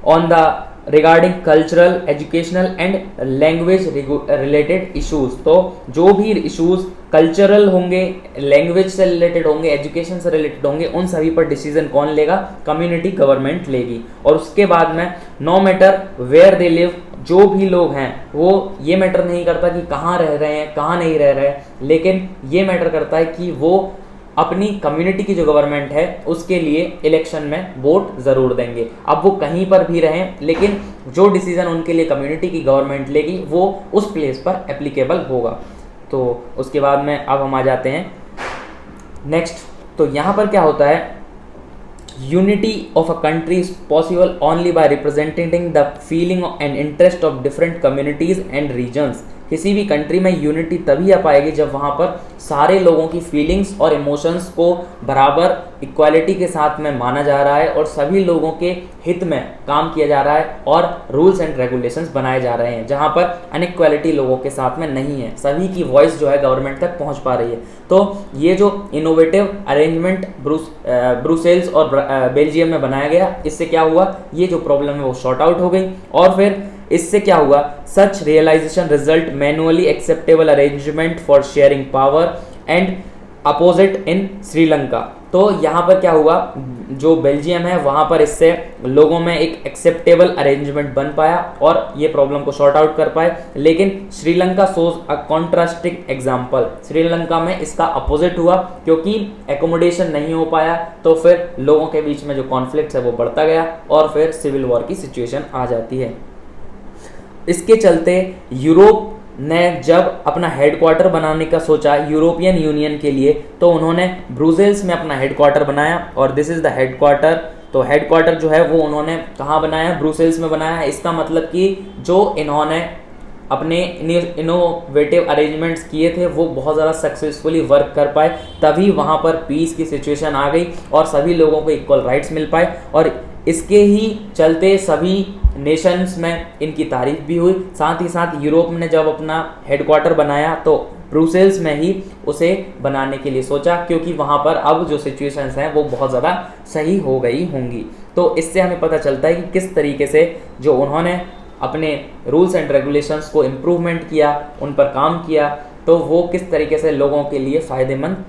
on the regarding cultural, educational and language related issues. तो जो भी इश्यूज कल्चरल होंगे, लैंग्वेज से रिलेटेड होंगे, एजुकेशन से रिलेटेड होंगे, उन सभी पर डिसीजन कौन लेगा, कम्युनिटी गवर्नमेंट लेगी। और उसके बाद में no matter where they live, जो भी लोग हैं वो ये मैटर नहीं करता कि कहाँ रह रहे हैं कहाँ नहीं रह रहे हैं, लेकिन ये मैटर करता है कि वो अपनी कम्युनिटी की जो गवर्नमेंट है उसके लिए इलेक्शन में वोट ज़रूर देंगे। अब वो कहीं पर भी रहें लेकिन जो डिसीज़न उनके लिए कम्युनिटी की गवर्नमेंट लेगी वो उस प्लेस पर एप्लीकेबल होगा। तो उसके बाद में अब हम आ जाते हैं नेक्स्ट। तो यहाँ पर क्या होता है, unity of a country is possible only by representing the feeling and interest of different communities and regions. किसी भी कंट्री में यूनिटी तभी आ पाएगी जब वहाँ पर सारे लोगों की फीलिंग्स और इमोशंस को बराबर इक्वालिटी के साथ में माना जा रहा है और सभी लोगों के हित में काम किया जा रहा है और रूल्स एंड रेगुलेशंस बनाए जा रहे हैं, जहाँ पर अनइक्वालिटी लोगों के साथ में नहीं है, सभी की वॉइस जो है गवर्नमेंट तक पहुँच पा रही है। तो ये जो इनोवेटिव अरेंजमेंट ब्रुसेल्स और बेल्जियम में बनाया गया, इससे क्या हुआ, ये जो प्रॉब्लम है वो सॉर्ट आउट हो गई। और फिर इससे क्या हुआ, such realisation result manually acceptable arrangement for sharing power and opposite in Sri Lanka. तो यहाँ पर क्या हुआ, जो बेल्जियम है वहाँ पर इससे लोगों में एक एक्सेप्टेबल अरेंजमेंट बन पाया और ये प्रॉब्लम को सॉर्ट आउट कर पाए। लेकिन श्रीलंका सोज अ कॉन्ट्रास्टिंग एग्जाम्पल, श्रीलंका में इसका अपोजिट हुआ, क्योंकि एकोमोडेशन नहीं हो पाया तो फिर लोगों के बीच में जो कॉन्फ्लिक्ट है वो बढ़ता गया और फिर सिविल वॉर की सिचुएशन आ जाती है। इसके चलते यूरोप ने जब अपना हेडक्वार्टर बनाने का सोचा यूरोपियन यूनियन के लिए, तो उन्होंने ब्रुसेल्स में अपना हेडक्वार्टर बनाया और दिस इज द हेडक्वार्टर। तो हेडक्वार्टर जो है वो उन्होंने कहाँ बनाया, ब्रुसेल्स में बनाया है। इसका मतलब कि जो इन्होंने अपने इनोवेटिव अरेंजमेंट्स किए थे वो बहुत ज़्यादा सक्सेसफुली वर्क कर पाए, तभी वहाँ पर पीस की सिचुएशन आ गई और सभी लोगों को इक्वल राइट्स मिल पाए। और इसके ही चलते सभी नेशंस में इनकी तारीफ भी हुई। साथ ही साथ यूरोप ने जब अपना हेडक्वार्टर बनाया तो ब्रुसेल्स में ही उसे बनाने के लिए सोचा, क्योंकि वहाँ पर अब जो सिचुएशंस हैं वो बहुत ज़्यादा सही हो गई होंगी। तो इससे हमें पता चलता है कि किस तरीके से जो उन्होंने अपने रूल्स एंड रेगुलेशंस को इम्प्रूवमेंट किया, उन पर काम किया, तो वो किस तरीके से लोगों के लिए फ़ायदेमंद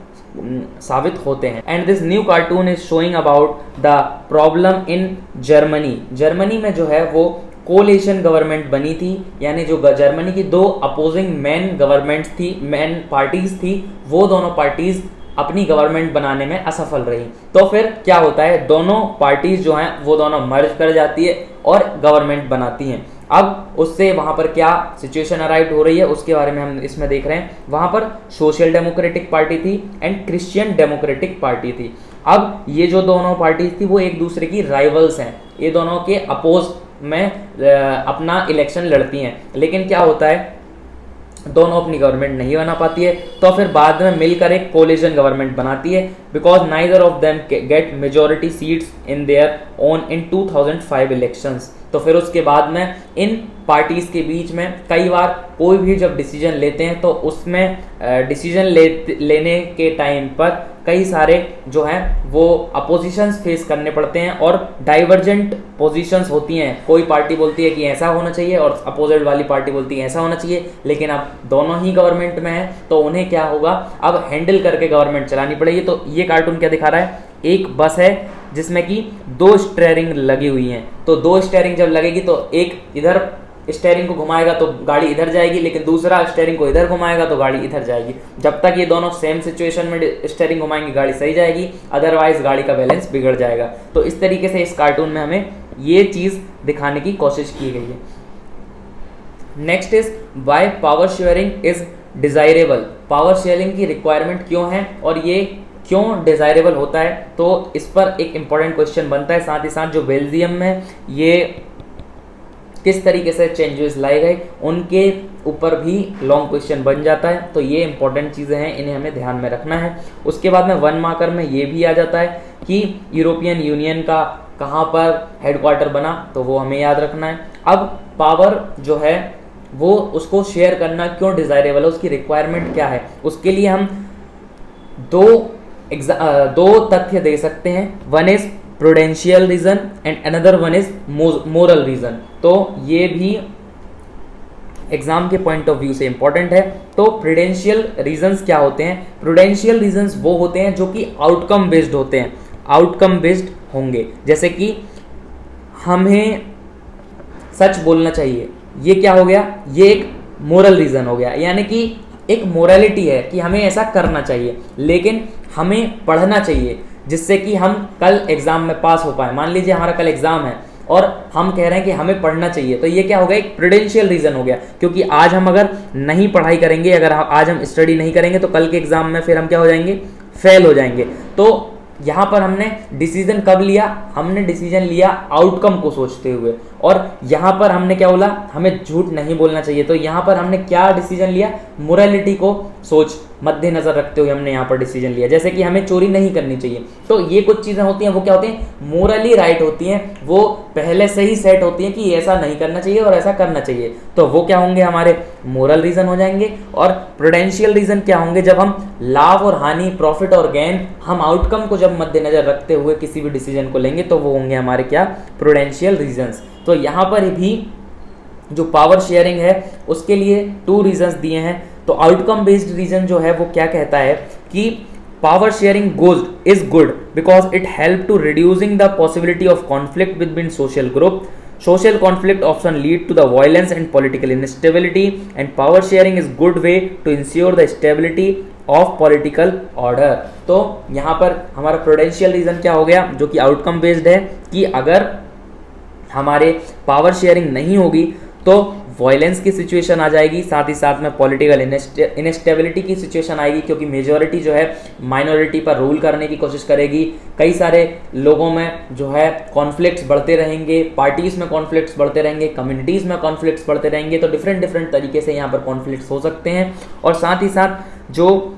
साबित होते हैं। And this new cartoon is showing about the problem in Germany. Germany में जो है वो कोलिशन गवर्नमेंट बनी थी, यानी जो जर्मनी की दो अपोजिंग मेन गवर्नमेंट्स थी, मेन पार्टीज थी, वो दोनों पार्टीज अपनी गवर्नमेंट बनाने में असफल रही। तो फिर क्या होता है, दोनों पार्टीज जो हैं वो दोनों मर्ज कर जाती है और गवर्नमेंट बनाती हैं। अब उससे वहाँ पर क्या सिचुएशन अराइव हो रही है उसके बारे में हम इसमें देख रहे हैं। वहाँ पर सोशल डेमोक्रेटिक पार्टी थी एंड क्रिश्चियन डेमोक्रेटिक पार्टी थी। अब ये जो दोनों पार्टीज थी वो एक दूसरे की राइवल्स हैं, ये दोनों के अपोज में अपना इलेक्शन लड़ती हैं। लेकिन क्या होता है, दोनों अपनी गवर्नमेंट नहीं बना पाती है, तो फिर बाद में मिलकर एक कोलिशन गवर्नमेंट बनाती है, because neither of them get majority seats in their own in 2005 elections. तो फिर उसके बाद में इन पार्टीज के बीच में कई बार कोई भी जब डिसीजन लेते हैं तो उसमें डिसीजन लेने के टाइम पर कई सारे जो हैं वो अपोजिशंस फेस करने पड़ते हैं और डाइवर्जेंट पोजीशंस होती हैं। कोई पार्टी बोलती है कि ऐसा होना चाहिए और अपोजिट वाली पार्टी बोलती है ऐसा होना चाहिए, लेकिन अब दोनों ही गवर्नमेंट में है तो उन्हें क्या होगा, अब हैंडल करके गवर्नमेंट चलानी पड़ेगी। तो ये कार्टून क्या दिखा रहा है, एक बस है जिसमें कि दो स्टीयरिंग लगी हुई हैं। तो दो स्टीयरिंग जब लगेगी तो एक इधर स्टीयरिंग को घुमाएगा तो गाड़ी इधर जाएगी, लेकिन दूसरा स्टीयरिंग को इधर घुमाएगा तो गाड़ी इधर जाएगी। जब तक ये दोनों सेम सिचुएशन में स्टीयरिंग घुमाएंगे गाड़ी सही जाएगी, अदरवाइज गाड़ी का बैलेंस बिगड़ जाएगा। तो इस तरीके से इस कार्टून में हमें ये चीज़ दिखाने की कोशिश की गई है। Next is why power sharing is desirable. Power sharing की रिक्वायरमेंट क्यों है और ये क्यों डिजायरेबल होता है, तो इस पर एक इंपॉर्टेंट क्वेश्चन बनता है। साथ ही साथ जो बेल्जियम में ये किस तरीके से चेंजेस लाए गए उनके ऊपर भी लॉन्ग क्वेश्चन बन जाता है। तो ये इंपॉर्टेंट चीज़ें हैं, इन्हें हमें ध्यान में रखना है। उसके बाद में 1 मार्कर में ये भी आ जाता है कि यूरोपियन यूनियन का कहाँ पर हेडक्वार्टर बना, तो वो हमें याद रखना है। अब पावर जो है वो उसको शेयर करना क्यों डिजायरेबल है, उसकी रिक्वायरमेंट क्या है, उसके लिए हम दो तथ्य दे सकते हैं। One is prudential reason and another one is moral reason. तो ये भी एग्जाम के पॉइंट ऑफ व्यू से इंपॉर्टेंट है। तो प्रूडेंशियल रीजंस क्या होते हैं, प्रूडेंशियल रीजंस वो होते हैं जो कि आउटकम बेस्ड होते हैं, आउटकम बेस्ड होंगे। जैसे कि हमें सच बोलना चाहिए, ये क्या हो गया, ये एक मोरल रीजन हो गया, यानी कि एक मोरालिटी है कि हमें ऐसा करना चाहिए, लेकिन हमें पढ़ना चाहिए जिससे कि हम कल एग्जाम में पास हो पाए। मान लीजिए हमारा कल एग्जाम है और हम कह रहे हैं कि हमें पढ़ना चाहिए, तो ये क्या हो गया, एक प्रूडेंशियल रीजन हो गया, क्योंकि आज हम अगर नहीं पढ़ाई करेंगे, अगर आज हम स्टडी नहीं करेंगे तो कल के एग्जाम में फिर हम क्या हो जाएंगे, फेल हो जाएंगे। तो यहाँ पर हमने डिसीजन कब लिया, हमने डिसीजन लिया आउटकम को सोचते हुए, और यहाँ पर हमने क्या बोला, हमें झूठ नहीं बोलना चाहिए। तो यहाँ पर हमने क्या डिसीजन लिया, मोरालिटी को सोच मद्देनजर रखते हुए हमने यहाँ पर डिसीजन लिया, जैसे कि हमें चोरी नहीं करनी चाहिए। तो ये कुछ चीजें होती हैं वो क्या होती हैं, मोरली राइट होती हैं, वो पहले से ही सेट होती हैं कि ऐसा नहीं करना चाहिए और ऐसा करना चाहिए। तो वो क्या होंगे, हमारे मोरल रीजन हो जाएंगे। और प्रूडेंशियल रीजन क्या होंगे, जब हम लाभ और हानि, प्रॉफिट और गेन, हम आउटकम को जब मद्देनजर रखते हुए किसी भी डिसीजन को लेंगे तो वो होंगे हमारे क्या, प्रूडेंशियल रीजन्स। तो यहाँ पर भी जो पावर शेयरिंग है उसके लिए 2 रीजंस दिए हैं। तो आउटकम बेस्ड रीजन जो है वो क्या कहता है कि power sharing goes is good because it help to reducing the possibility of conflict between social group. Social conflict often lead to the violence and political instability, and power sharing is good way to ensure the stability of political order. तो यहाँ पर हमारा प्रूडेंशियल रीजन क्या हो गया, जो कि आउटकम बेस्ड है, कि अगर हमारे पावर शेयरिंग नहीं होगी तो वायलेंस की सिचुएशन आ जाएगी, साथ ही साथ में पॉलिटिकल इनस्टेबिलिटी की सिचुएशन आएगी, क्योंकि मेजॉरिटी जो है माइनॉरिटी पर रूल करने की कोशिश करेगी। कई सारे लोगों में जो है कॉन्फ्लिक्ट्स बढ़ते रहेंगे, पार्टीज में कॉन्फ्लिक्ट्स बढ़ते रहेंगे, कम्युनिटीज़ में कॉन्फ्लिक्ट्स बढ़ते रहेंगे। तो डिफरेंट तरीके से यहाँ पर कॉन्फ्लिक्ट्स हो सकते हैं, और साथ ही साथ जो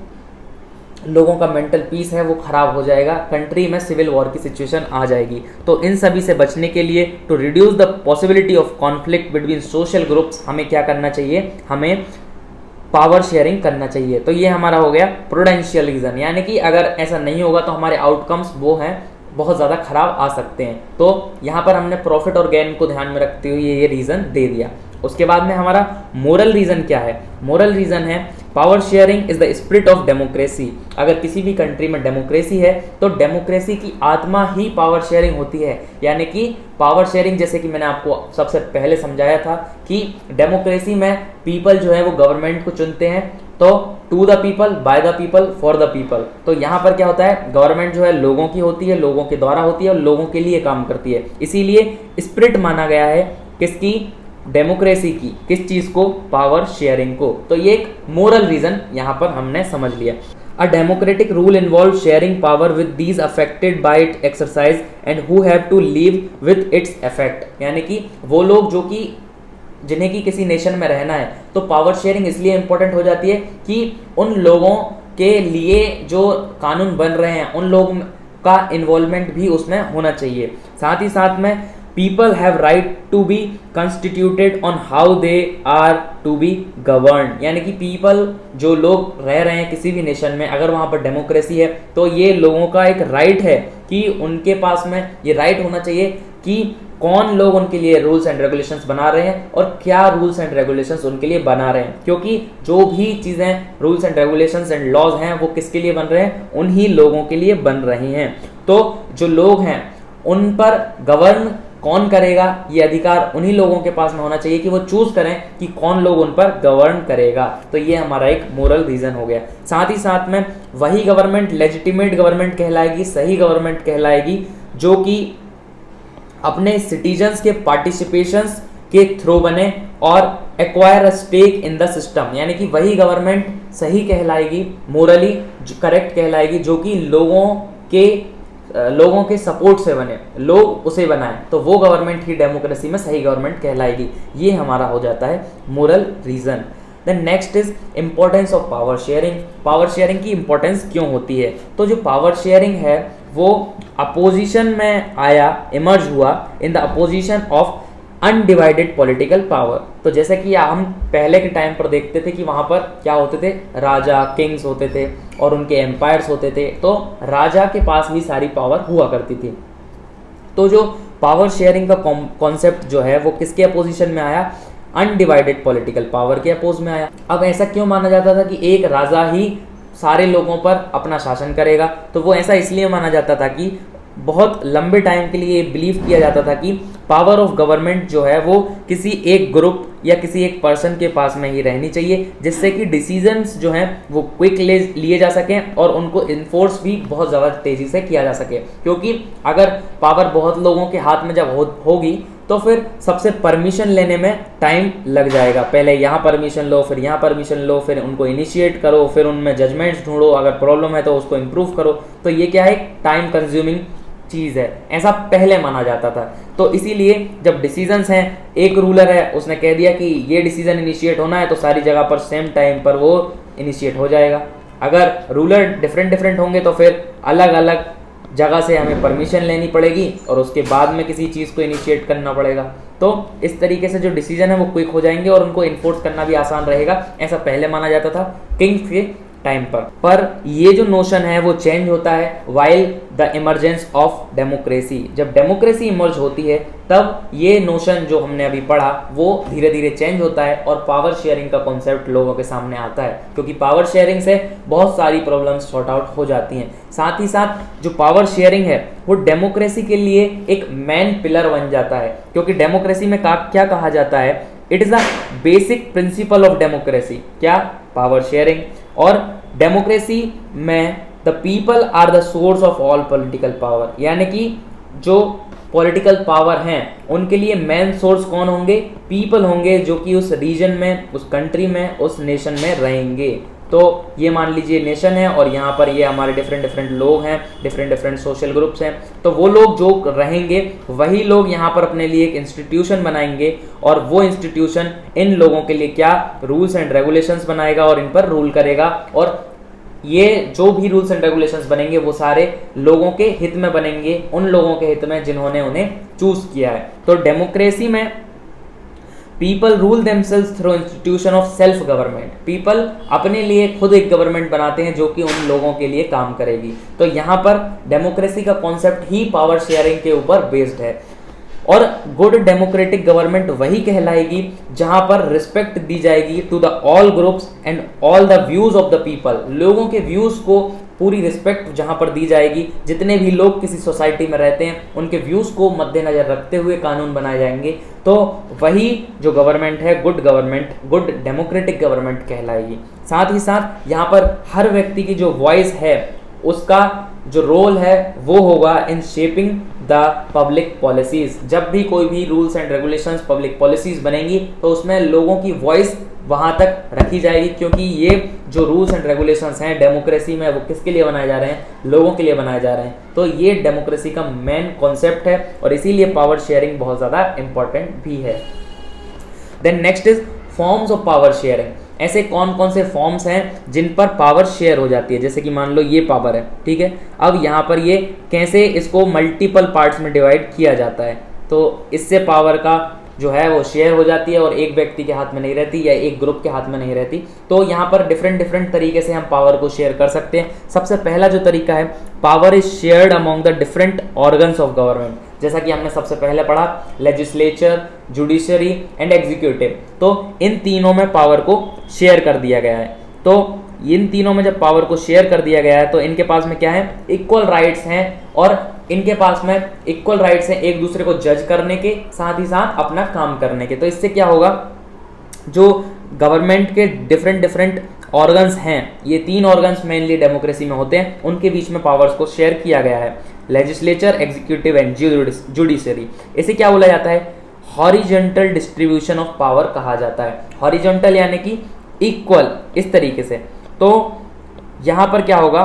लोगों का मेंटल पीस है वो खराब हो जाएगा, कंट्री में सिविल वॉर की सिचुएशन आ जाएगी। तो इन सभी से बचने के लिए, to reduce the possibility of conflict between social groups, हमें क्या करना चाहिए, हमें पावर शेयरिंग करना चाहिए। तो ये हमारा हो गया प्रूडेंशियल रीजन, यानी कि अगर ऐसा नहीं होगा तो हमारे आउटकम्स वो हैं बहुत ज़्यादा खराब आ सकते हैं। तो यहाँ पर हमने प्रॉफिट और गेन को ध्यान में रखते हुए ये रीज़न दे दिया। उसके बाद में हमारा मोरल रीज़न क्या है, मोरल रीज़न है power sharing is the spirit of democracy. अगर किसी भी कंट्री में डेमोक्रेसी है तो डेमोक्रेसी की आत्मा ही पावर शेयरिंग होती है। यानी कि पावर शेयरिंग, जैसे कि मैंने आपको सबसे पहले समझाया था कि डेमोक्रेसी में पीपल जो है वो गवर्नमेंट को चुनते हैं, तो to the people, by the people, for the people. तो यहाँ पर क्या होता है, गवर्नमेंट जो है लोगों की होती है, लोगों के द्वारा होती है और लोगों के लिए काम करती है। इसीलिए स्पिरिट माना गया है किसकी, डेमोक्रेसी की, किस चीज़ को, पावर शेयरिंग को। तो ये एक मोरल रीजन यहाँ पर हमने समझ लिया। A democratic rule involves sharing power with these affected by its exercise and who have to live with its effect। यानी कि वो लोग जो कि जिन्हें कि किसी नेशन में रहना है, तो पावर शेयरिंग इसलिए इंपॉर्टेंट हो जाती है कि उन लोगों के लिए जो कानून बन रहे हैं उन लोगों का इन्वॉल्वमेंट भी उसमें होना चाहिए। साथ ही साथ में people have right to be constituted on how they are to be governed। यानी कि people, जो लोग रह रहे हैं किसी भी नेशन में, अगर वहाँ पर डेमोक्रेसी है तो ये लोगों का एक राइट है कि उनके पास में ये राइट होना चाहिए कि कौन लोग उनके लिए रूल्स एंड रेगुलेशंस बना रहे हैं और क्या रूल्स एंड रेगुलेशंस उनके लिए बना रहे हैं। क्योंकि जो भी चीज़ें rules and regulations and laws हैं वो किसके लिए बन रहे हैं, उन्हीं लोगों के लिए बन रहे हैं। तो जो लोग हैं उन पर गवर्न कौन करेगा, ये अधिकार उन्हीं लोगों के पास में होना चाहिए कि वो चूज करें कि कौन लोग उन पर गवर्न करेगा। तो ये हमारा एक मोरल रीजन हो गया। साथ ही साथ में वही गवर्नमेंट लेजिटिमेट गवर्नमेंट कहलाएगी, सही गवर्नमेंट कहलाएगी, जो कि अपने सिटीजन्स के पार्टिसिपेशंस के थ्रू बने और acquire a stake in the system. यानी कि वही गवर्नमेंट सही कहलाएगी, मोरली करेक्ट कहलाएगी, जो कि लोगों के सपोर्ट से बने, लोग उसे बनाएं, तो वो गवर्नमेंट ही डेमोक्रेसी में सही गवर्नमेंट कहलाएगी। ये हमारा हो जाता है moral reason. Then next is importance of power sharing. Power sharing की इंपॉर्टेंस क्यों होती है, तो जो पावर शेयरिंग है वो अपोजिशन में आया, इमर्ज हुआ in the opposition of undivided political power. तो जैसे कि हम पहले के टाइम पर देखते थे कि वहाँ पर क्या होते थे, राजा, किंग्स होते थे और उनके एम्पायर्स होते थे, तो राजा के पास ही सारी पावर हुआ करती थी। तो जो पावर शेयरिंग का कॉन्सेप्ट जो है वो किसके अपोजिशन में आया, अनडिवाइडेड पॉलिटिकल पावर के अपोज में आया। अब ऐसा क्यों माना जाता था कि एक राजा ही सारे लोगों पर अपना शासन करेगा, तो वो ऐसा इसलिए माना जाता था कि बहुत लंबे टाइम के लिए बिलीव किया जाता था कि पावर ऑफ गवर्नमेंट जो है वो किसी एक ग्रुप या किसी एक पर्सन के पास में ही रहनी चाहिए, जिससे कि डिसीजंस जो हैं वो क्विक लिए जा सकें और उनको इन्फोर्स भी बहुत ज़्यादा तेज़ी से किया जा सके। क्योंकि अगर पावर बहुत लोगों के हाथ में जब होगी तो फिर सबसे परमिशन लेने में टाइम लग जाएगा। पहले यहाँ परमिशन लो, फिर यहाँ परमिशन लो, फिर उनको इनिशिएट करो, फिर उनमें जजमेंट्स ढूंढो, अगर प्रॉब्लम है तो उसको इम्प्रूव करो। तो ये क्या है, टाइम कंज्यूमिंग चीज़ है, ऐसा पहले माना जाता था। तो इसीलिए जब डिसीजंस हैं, एक रूलर है उसने कह दिया कि ये डिसीजन इनिशिएट होना है, तो सारी जगह पर सेम टाइम पर वो इनिशिएट हो जाएगा। अगर रूलर डिफरेंट होंगे तो फिर अलग अलग जगह से हमें परमिशन लेनी पड़ेगी और उसके बाद में किसी चीज़ को इनिशिएट करना पड़ेगा। तो इस तरीके से जो डिसीजन है वो क्विक हो जाएंगे और उनको इन्फोर्स करना भी आसान रहेगा, ऐसा पहले माना जाता था किंग्स के टाइम पर ये जो नोशन है वो चेंज होता है while the emergence of democracy. जब डेमोक्रेसी इमर्ज होती है तब ये नोशन जो हमने अभी पढ़ा वो धीरे धीरे चेंज होता है और पावर शेयरिंग का कॉन्सेप्ट लोगों के सामने आता है, क्योंकि पावर शेयरिंग से बहुत सारी प्रॉब्लम्स सॉर्ट आउट हो जाती हैं। साथ ही साथ जो पावर शेयरिंग है वो डेमोक्रेसी के लिए एक मेन पिलर बन जाता है, क्योंकि डेमोक्रेसी में क्या कहा जाता है, it is the basic principle of democracy. क्या? Power sharing. और डेमोक्रेसी में the people are the source of all political power, यानी कि जो पॉलिटिकल पावर हैं उनके लिए मेन सोर्स कौन होंगे? पीपल होंगे, जो कि उस रीजन में, उस कंट्री में, उस नेशन में रहेंगे। तो ये मान लीजिए नेशन है और यहाँ पर ये हमारे डिफरेंट डिफरेंट लोग हैं, डिफरेंट डिफरेंट सोशल ग्रुप्स हैं। तो वो लोग जो रहेंगे वही लोग यहाँ पर अपने लिए एक इंस्टीट्यूशन बनाएंगे और वो इंस्टीट्यूशन इन लोगों के लिए क्या रूल्स एंड रेगुलेशंस बनाएगा और इन पर रूल करेगा। और ये जो भी रूल्स एंड रेगुलेशंस बनेंगे वो सारे लोगों के हित में बनेंगे, उन लोगों के हित में जिन्होंने उन्हें चूज किया है। तो डेमोक्रेसी में people rule themselves through institution of self government. People अपने लिए खुद एक गवर्नमेंट बनाते हैं जो कि उन लोगों के लिए काम करेगी। तो यहाँ पर डेमोक्रेसी का कॉन्सेप्ट ही पावर शेयरिंग के ऊपर बेस्ड है। और गुड डेमोक्रेटिक गवर्नमेंट वही कहलाएगी जहां पर रिस्पेक्ट दी जाएगी to the all groups and all the views of the people. लोगों के व्यूज को पूरी रिस्पेक्ट जहां पर दी जाएगी, जितने भी लोग किसी सोसाइटी में रहते हैं उनके व्यूज को मद्देनजर रखते हुए कानून बनाए जाएंगे। तो वही जो गवर्नमेंट है good government, good democratic government कहलाएगी। साथ ही साथ यहाँ पर हर व्यक्ति की जो वॉइस है उसका जो रोल है वो होगा in shaping the public policies. जब भी कोई भी rules and regulations, public policies बनेंगी तो उसमें लोगों की वॉइस वहां तक रखी जाएगी, क्योंकि ये जो रूल्स एंड रेगुलेशंस हैं डेमोक्रेसी में वो किसके लिए बनाए जा रहे हैं? लोगों के लिए बनाए जा रहे हैं। तो ये डेमोक्रेसी का मेन कॉन्सेप्ट है और इसीलिए पावर शेयरिंग बहुत ज़्यादा इंपॉर्टेंट भी है। Then next is forms of power sharing. ऐसे कौन कौन से फॉर्म्स हैं जिन पर पावर शेयर हो जाती है? जैसे कि मान लो ये पावर है, ठीक है। अब यहाँ पर ये कैसे इसको मल्टीपल पार्ट्स में डिवाइड किया जाता है, तो इससे पावर का जो है वो शेयर हो जाती है और एक व्यक्ति के हाथ में नहीं रहती या एक ग्रुप के हाथ में नहीं रहती। तो यहाँ पर डिफरेंट डिफरेंट तरीके से हम पावर को शेयर कर सकते हैं। सबसे पहला जो तरीका है, power is shared among the different organs of government. जैसा कि हमने सबसे पहले पढ़ा, लेजिस्लेचर, जुडिशरी एंड एग्जीक्यूटिव। तो इन तीनों में पावर को शेयर कर दिया गया है। तो इन तीनों में जब पावर को शेयर कर दिया गया है तो इनके पास में क्या है? इक्वल राइट्स हैं और इनके पास में इक्वल राइट्स हैं एक दूसरे को जज करने के, साथ ही साथ अपना काम करने के। तो इससे क्या होगा, जो गवर्नमेंट के डिफरेंट डिफरेंट ऑर्गन्स हैं, ये तीन ऑर्गन्स मेनली डेमोक्रेसी में होते हैं, उनके बीच में पावर्स को शेयर किया गया है, लेजिस्लेचर, एग्जीक्यूटिव एंड जुडिशरी। इसे क्या बोला जाता है? हॉरिजॉन्टल डिस्ट्रीब्यूशन ऑफ पावर कहा जाता है। हॉरिजॉन्टल यानी कि इक्वल, इस तरीके से। तो यहाँ पर क्या होगा,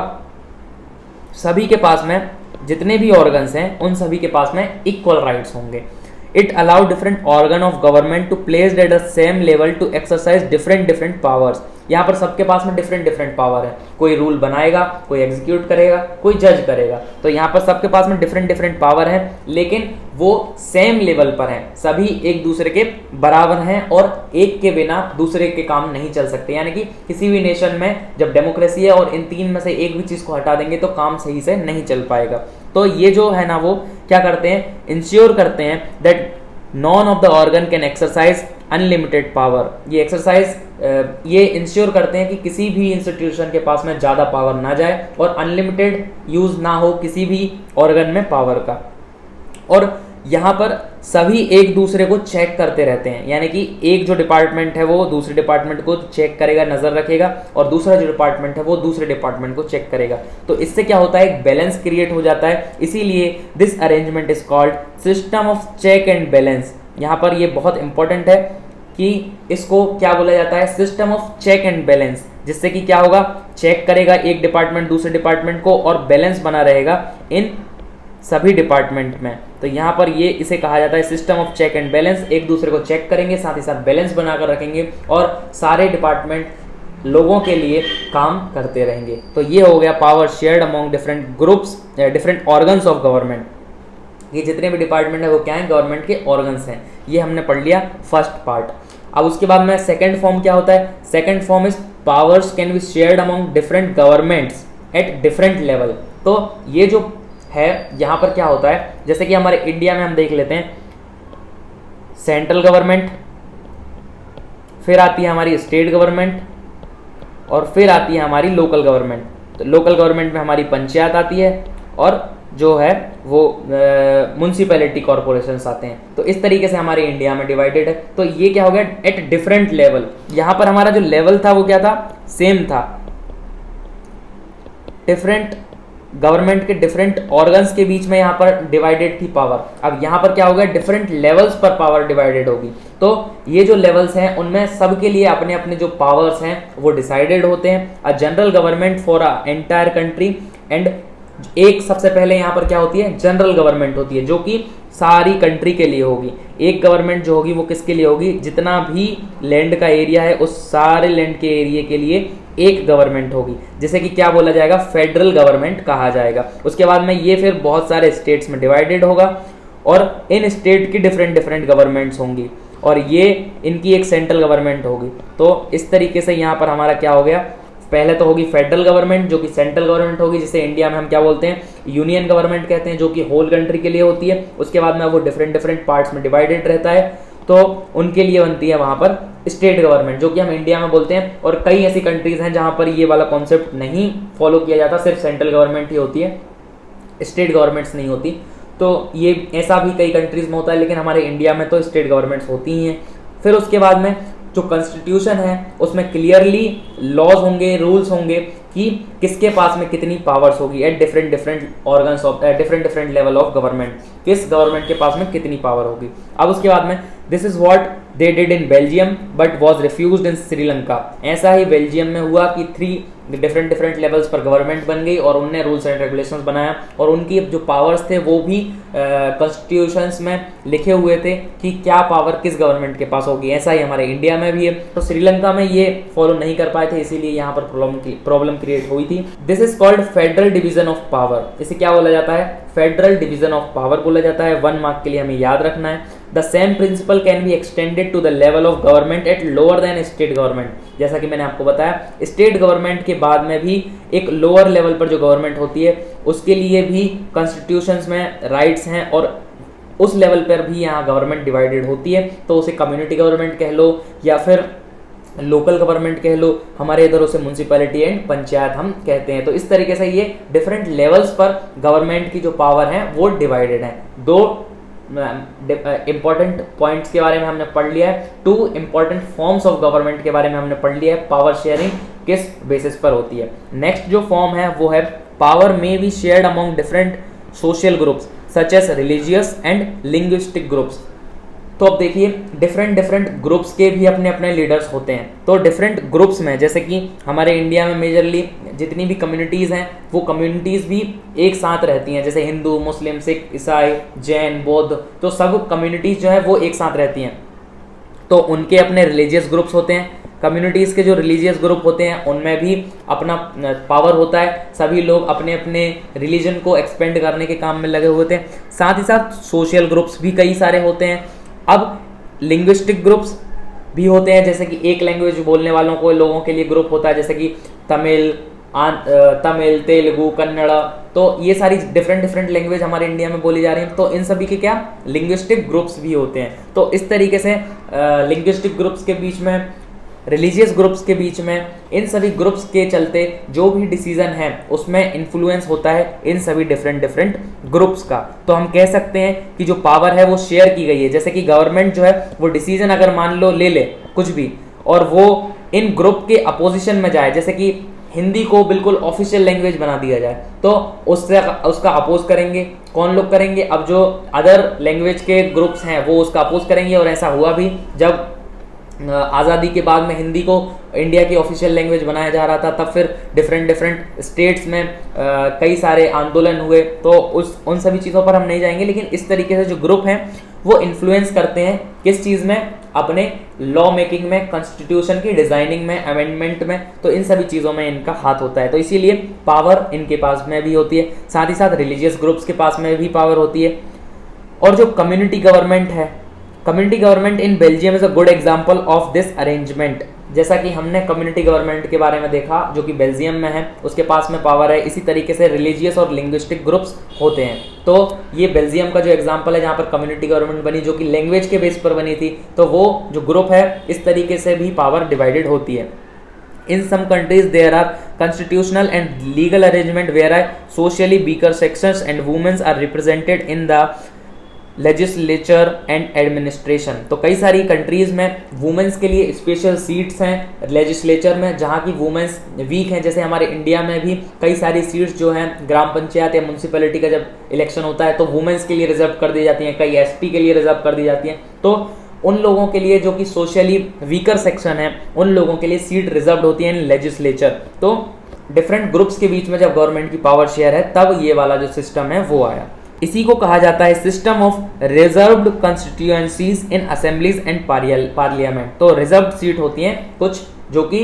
सभी के पास में जितने भी ऑर्गन्स हैं उन सभी के पास में इक्वल राइट्स होंगे। It allow different organ of government to placed at the same level to exercise different different powers. यहाँ पर सबके पास में डिफरेंट डिफरेंट पावर है, कोई रूल बनाएगा, कोई एग्जीक्यूट करेगा, कोई जज करेगा। तो यहाँ पर सबके पास में डिफरेंट डिफरेंट पावर है, लेकिन वो सेम लेवल पर हैं, सभी एक दूसरे के बराबर हैं और एक के बिना दूसरे के काम नहीं चल सकते। यानी कि किसी भी नेशन में जब डेमोक्रेसी है और इन तीन में से एक भी चीज़ को हटा देंगे तो काम सही से नहीं चल पाएगा। तो ये जो है ना वो क्या करते हैं, इंश्योर करते हैं that none of the organ can exercise unlimited power. ये इंश्योर करते हैं कि किसी भी इंस्टीट्यूशन के पास में ज़्यादा पावर ना जाए और अनलिमिटेड यूज ना हो किसी भी ऑर्गन में पावर का। और यहाँ पर सभी एक दूसरे को चेक करते रहते हैं, यानी कि एक जो डिपार्टमेंट है वो दूसरे डिपार्टमेंट को चेक करेगा, नजर रखेगा, और दूसरा जो डिपार्टमेंट है वो दूसरे डिपार्टमेंट को चेक करेगा। तो इससे क्या होता है, एक बैलेंस क्रिएट हो जाता है। इसीलिए this arrangement is called system of check and balance. यहाँ पर ये बहुत इंपॉर्टेंट है कि इसको क्या बोला जाता है, system of check and balance. जिससे कि क्या होगा, चेक करेगा एक डिपार्टमेंट दूसरे डिपार्टमेंट को और बैलेंस बना रहेगा इन सभी डिपार्टमेंट में। तो यहाँ पर ये इसे कहा जाता है system of check and balance. एक दूसरे को चेक करेंगे, साथ ही साथ बैलेंस बनाकर रखेंगे और सारे डिपार्टमेंट लोगों के लिए काम करते रहेंगे। तो ये हो गया power shared among different groups, different organs of government. ये जितने भी डिपार्टमेंट है वो क्या है, गवर्नमेंट के ऑर्गन्स हैं। ये हमने पढ़ लिया फर्स्ट पार्ट। अब उसके बाद में सेकंड फॉर्म क्या होता है, second form is powers can be shared among different governments at different level. तो ये जो है यहाँ पर क्या होता है, जैसे कि हमारे इंडिया में हम देख लेते हैं सेंट्रल गवर्नमेंट, फिर आती है हमारी स्टेट गवर्नमेंट, और फिर आती है हमारी लोकल गवर्नमेंट। तो लोकल गवर्नमेंट में हमारी पंचायत आती है, और जो है वो म्युनिसिपैलिटी कॉरपोरेशंस आते हैं। तो इस तरीके से हमारे इंडिया में डिवाइडेड है। तो ये क्या हो गया, एट डिफरेंट लेवल। यहाँ पर हमारा जो लेवल था वो क्या था, सेम था। डिफरेंट गवर्नमेंट के डिफरेंट ऑर्गन्स के बीच में यहाँ पर डिवाइडेड थी पावर। अब यहाँ पर क्या हो गया, डिफरेंट लेवल्स पर पावर डिवाइडेड होगी। तो ये जो लेवल्स हैं उनमें सबके लिए अपने अपने जो पावर्स हैं वो डिसाइडेड होते हैं। A general government for a entire country, and एक सबसे पहले यहाँ पर क्या होती है, जनरल गवर्नमेंट होती है जो कि सारी कंट्री के लिए होगी। एक गवर्नमेंट जो होगी वो किसके लिए होगी, जितना भी लैंड का एरिया है उस सारे लैंड के एरिया के लिए एक गवर्नमेंट होगी, जिसे कि क्या बोला जाएगा, फेडरल गवर्नमेंट कहा जाएगा। उसके बाद में ये फिर बहुत सारे स्टेट्स में डिवाइडेड होगा, और इन स्टेट की डिफरेंट डिफरेंट गवर्नमेंट्स होंगी, और ये इनकी एक सेंट्रल गवर्नमेंट होगी। तो इस तरीके से यहाँ पर हमारा क्या हो गया, पहले तो होगी फेडरल गवर्नमेंट जो कि सेंट्रल गवर्नमेंट होगी, जिसे इंडिया में हम क्या बोलते हैं, यूनियन गवर्नमेंट कहते हैं, जो कि होल कंट्री के लिए होती है। उसके बाद में वो डिफरेंट डिफरेंट पार्ट्स में डिवाइडेड रहता है, तो उनके लिए बनती है वहां पर स्टेट गवर्नमेंट, जो कि हम इंडिया में बोलते हैं। और कई ऐसी कंट्रीज हैं जहां पर ये वाला कॉन्सेप्ट नहीं फॉलो किया जाता, सिर्फ सेंट्रल गवर्नमेंट ही होती है, स्टेट गवर्नमेंट्स नहीं होती। तो ये ऐसा भी कई कंट्रीज में होता है, लेकिन हमारे इंडिया में तो स्टेट गवर्नमेंट्स होती ही हैं। फिर उसके बाद में जो कॉन्स्टिट्यूशन है उसमें क्लियरली लॉज होंगे, रूल्स होंगे कि किसके पास में कितनी पावर्स होगी at different different organs of different different level of government, किस गवर्नमेंट के पास में कितनी पावर होगी। अब उसके बाद में this is what they did in Belgium but was refused in Sri Lanka. ऐसा ही बेल्जियम में हुआ कि 3 डिफरेंट डिफरेंट लेवल्स पर गवर्नमेंट बन गई, और उनने रूल्स एंड रेगुलेशंस बनाया, और उनकी जो पावर्स थे वो भी कॉन्स्टिट्यूशंस में लिखे हुए थे कि क्या पावर किस गवर्नमेंट के पास होगी। ऐसा ही हमारे इंडिया में भी है। तो श्रीलंका में ये फॉलो नहीं कर पाए थे, इसीलिए यहाँ पर प्रॉब्लम क्रिएट हुई थी। This is called federal division of power. इसे क्या बोला जाता है, फेडरल डिवीजन ऑफ पावर बोला जाता है। 1 मार्क के लिए हमें याद रखना है। The same principle can be extended to the level of government at lower than state government. जैसा कि मैंने आपको बताया, स्टेट गवर्नमेंट के बाद में भी एक लोअर लेवल पर जो गवर्नमेंट होती है उसके लिए भी कॉन्स्टिट्यूशंस में राइट्स हैं, और उस लेवल पर भी यहाँ गवर्नमेंट डिवाइडेड होती है। तो उसे कम्युनिटी गवर्नमेंट कह लो या फिर लोकल गवर्नमेंट कह लो, हमारे इधर उसे म्युनिसिपैलिटी एंड पंचायत हम कहते हैं। तो इस तरीके से ये डिफरेंट लेवल्स पर गवर्नमेंट की जो पावर है वो डिवाइडेड है। 2 इंपॉर्टेंट पॉइंट्स के बारे में हमने पढ़ लिया है, 2 इंपॉर्टेंट फॉर्म्स ऑफ गवर्नमेंट के बारे में हमने पढ़ लिया है, पावर शेयरिंग किस बेसिस पर होती है। नेक्स्ट जो फॉर्म है वो है power may be shared among different social groups such as religious and linguistic groups. तो अब देखिए डिफरेंट डिफरेंट ग्रुप्स के भी अपने अपने लीडर्स होते हैं। तो डिफरेंट ग्रुप्स में जैसे कि हमारे इंडिया में मेजरली जितनी भी कम्युनिटीज़ हैं वो कम्युनिटीज़ भी एक साथ रहती हैं, जैसे हिंदू, मुस्लिम, सिख, ईसाई, जैन, बौद्ध, तो सब कम्युनिटीज़ जो है वो एक साथ रहती हैं। तो उनके अपने रिलीजियस ग्रुप्स होते हैं। कम्युनिटीज़ के जो रिलीजियस ग्रुप होते हैं उनमें भी अपना पावर होता है, सभी लोग अपने अपने रिलीजन को एक्सपेंड करने के काम में लगे हुए थे। साथ ही साथ सोशल ग्रुप्स भी कई सारे होते हैं। अब लिंग्विस्टिक ग्रुप्स भी होते हैं, जैसे कि एक लैंग्वेज बोलने वालों को लोगों के लिए ग्रुप होता है, जैसे कि तमिल, तेलुगु, कन्नड़, तो ये सारी डिफरेंट डिफरेंट लैंग्वेज हमारे इंडिया में बोली जा रही हैं, तो इन सभी के क्या लिंग्विस्टिक ग्रुप्स भी होते हैं। तो इस तरीके से लिंग्विस्टिक ग्रुप्स के बीच में, रिलीजियस ग्रुप्स के बीच में, इन सभी ग्रुप्स के चलते जो भी डिसीजन है उसमें इन्फ्लुएंस होता है इन सभी डिफरेंट डिफरेंट ग्रुप्स का। तो हम कह सकते हैं कि जो पावर है वो शेयर की गई है, जैसे कि गवर्नमेंट जो है वो डिसीजन अगर मान लो ले ले कुछ भी और वो इन ग्रुप के अपोजिशन में जाए, जैसे कि हिंदी को बिल्कुल ऑफिशियल लैंग्वेज बना दिया जाए, तो उसका अपोज करेंगे कौन लोग करेंगे, अब जो अदर लैंग्वेज के ग्रुप्स हैं वो उसका अपोज करेंगे। और ऐसा हुआ भी जब आज़ादी के बाद में हिंदी को इंडिया की ऑफिशियल लैंग्वेज बनाया जा रहा था, तब फिर डिफरेंट डिफरेंट स्टेट्स में कई सारे आंदोलन हुए। तो उन सभी चीज़ों पर हम नहीं जाएंगे, लेकिन इस तरीके से जो ग्रुप हैं वो इन्फ्लुएंस करते हैं किस चीज़ में, अपने लॉ मेकिंग में, कॉन्स्टिट्यूशन की डिजाइनिंग में, अमेंडमेंट में, तो इन सभी चीज़ों में इनका हाथ होता है। तो इसीलिए पावर इनके पास में भी होती है। साथ ही साथ रिलीजियस ग्रुप्स के पास में भी पावर होती है। और जो कम्युनिटी गवर्नमेंट है, community government in Belgium is a good example of this arrangement. जैसा कि हमने कम्युनिटी गवर्नमेंट के बारे में देखा जो कि बेल्जियम में है, उसके पास में पावर है। इसी तरीके से रिलीजियस और लिंग्विस्टिक ग्रुप्स होते हैं। तो ये बेल्जियम का जो एग्जांपल है जहाँ पर कम्युनिटी गवर्नमेंट बनी जो कि लैंग्वेज के बेस पर बनी थी, तो वो जो ग्रुप है इस तरीके से भी पावर डिवाइडेड होती है। In some countries there are constitutional and legal arrangement where socially weaker sections and women are represented in the legislature and administration. तो कई सारी कंट्रीज में वुमेन्स के लिए स्पेशल सीट्स हैं लेजिस्लेचर में जहाँ की वुमेन्स वीक हैं। जैसे हमारे इंडिया में भी कई सारी सीट्स जो हैं ग्राम पंचायत या म्यूनसिपैलिटी का जब इलेक्शन होता है तो वुमेन्स के लिए रिजर्व कर दी जाती हैं, कई एसटी के लिए रिजर्व कर दी जाती हैं। तो उन लोगों के लिए जो कि सोशली वीकर सेक्शन है उन लोगों के लिए सीट रिजर्व होती है इन लेजिस्लेचर। तो डिफरेंट ग्रुप्स के बीच में जब गवर्नमेंट की पावर शेयर है तब ये वाला जो सिस्टम है वो आया। इसी को कहा जाता है system of reserved constituencies in assemblies and parliament. तो रिजर्व्ड सीट होती हैं कुछ जो कि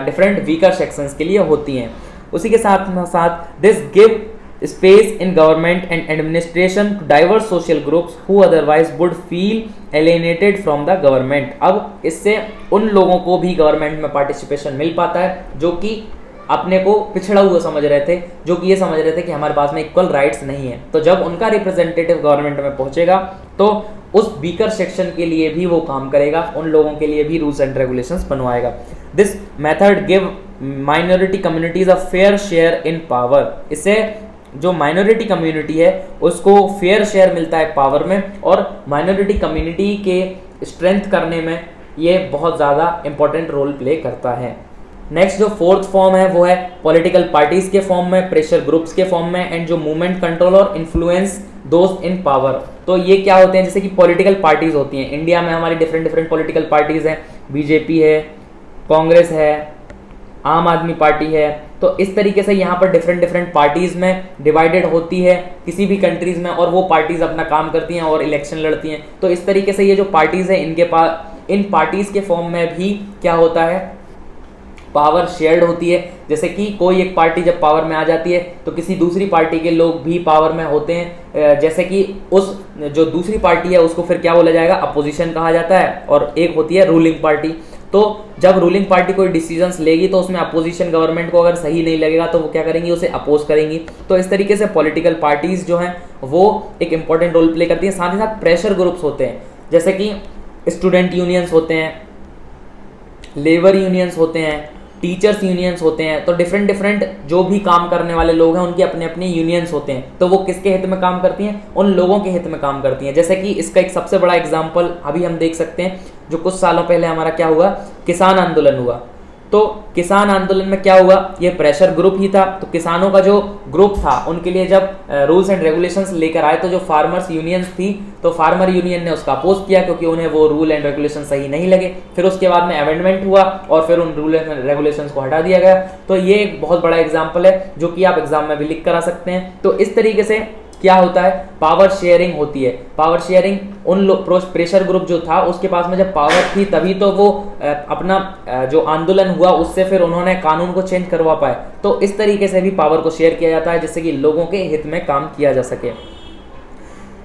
डिफरेंट वीकर सेक्शंस के लिए होती हैं। उसी के साथ साथ this give space in government and administration to diverse social groups who otherwise would feel alienated from the government. अब इससे उन लोगों को भी गवर्नमेंट में पार्टिसिपेशन मिल पाता है जो कि अपने को पिछड़ा हुआ समझ रहे थे, जो कि ये समझ रहे थे कि हमारे पास में इक्वल राइट्स नहीं है। तो जब उनका रिप्रेजेंटेटिव गवर्नमेंट में पहुंचेगा तो उस वीकर सेक्शन के लिए भी वो काम करेगा, उन लोगों के लिए भी रूल्स एंड रेगुलेशंस बनवाएगा। This method give minority communities a fair share in power. इससे जो माइनॉरिटी कम्युनिटी है उसको फेयर शेयर मिलता है पावर में, और माइनॉरिटी कम्युनिटी के स्ट्रेंथ करने में ये बहुत ज़्यादा इंपॉर्टेंट रोल प्ले करता है। नेक्स्ट जो फोर्थ फॉर्म है वो है पॉलिटिकल पार्टीज के फॉर्म में, प्रेशर ग्रुप्स के फॉर्म में, एंड जो मूवमेंट कंट्रोल और इन्फ्लुएंस दोज इन पावर। तो ये क्या होते हैं, जैसे कि पॉलिटिकल पार्टीज होती हैं। इंडिया में हमारी डिफरेंट पॉलिटिकल पार्टीज हैं, बीजेपी है, कांग्रेस है, आम आदमी पार्टी है। तो इस तरीके से यहाँ पर डिफरेंट पार्टीज में डिवाइडेड होती है किसी भी कंट्रीज में, और वो पार्टीज अपना काम करती हैं और इलेक्शन लड़ती हैं। तो इस तरीके से ये जो पार्टीज है इनके पास इन पार्टीज के फॉर्म में भी क्या होता है, पावर शेयर्ड होती है। जैसे कि कोई एक पार्टी जब पावर में आ जाती है तो किसी दूसरी पार्टी के लोग भी पावर में होते हैं। जैसे कि उस जो दूसरी पार्टी है उसको फिर क्या बोला जाएगा, अपोजिशन कहा जाता है, और एक होती है रूलिंग पार्टी। तो जब रूलिंग पार्टी कोई डिसीजंस लेगी तो उसमें अपोजिशन गवर्नमेंट को अगर सही नहीं लगेगा तो वो क्या करेंगी, उसे अपोज करेंगी। तो इस तरीके से पॉलिटिकल पार्टीज जो हैं वो एक इंपॉर्टेंट रोल प्ले करती हैं। साथ ही साथ प्रेशर ग्रुप्स होते हैं, जैसे कि स्टूडेंट यूनियंस होते हैं, लेबर यूनियंस होते हैं, टीचर्स यूनियंस होते हैं। तो डिफरेंट जो भी काम करने वाले लोग हैं उनके अपने अपने यूनियंस होते हैं। तो वो किसके हित में काम करती हैं, उन लोगों के हित में काम करती हैं। जैसे कि इसका एक सबसे बड़ा एग्जांपल अभी हम देख सकते हैं, जो कुछ सालों पहले हमारा क्या हुआ, किसान आंदोलन हुआ। तो किसान आंदोलन में क्या हुआ, ये प्रेशर ग्रुप ही था। तो किसानों का जो ग्रुप था उनके लिए जब रूल्स एंड रेगुलेशंस लेकर आए तो जो फार्मर्स यूनियंस थी तो फार्मर यूनियन ने उसका अपोज किया क्योंकि उन्हें वो रूल एंड रेगुलेशन सही नहीं लगे। फिर उसके बाद में अमेंडमेंट हुआ और फिर उन रूल एंड रेगुलेशंस को हटा दिया गया। तो ये एक बहुत बड़ा एग्जाम्पल है जो कि आप एग्जाम में भी लिख कर आ सकते हैं। तो इस तरीके से क्या होता है, पावर शेयरिंग होती है। पावर शेयरिंग उन प्रेशर ग्रुप जो था उसके पास में जब पावर थी तभी तो वो अपना जो आंदोलन हुआ उससे फिर उन्होंने कानून को चेंज करवा पाए। तो इस तरीके से भी पावर को शेयर किया जाता है जिससे कि लोगों के हित में काम किया जा सके।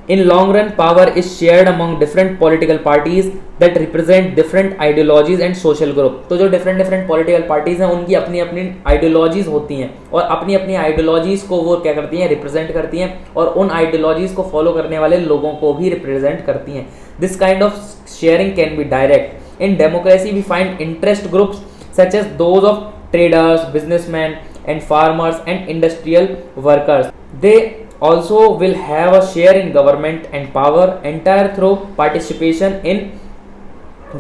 In long run, power is shared among different political parties that represent different ideologies and social group। तो जो different political parties हैं उनकी अपनी अपनी ideologies होती हैं और अपनी अपनी ideologies को वो क्या करती हैं, represent करती हैं, और उन ideologies को follow करने वाले लोगों को भी represent करती हैं। This kind of sharing can be direct. In democracy, we find interest groups such as those of traders, businessmen, and farmers and industrial workers. They also will have a share in government and power entire through participation in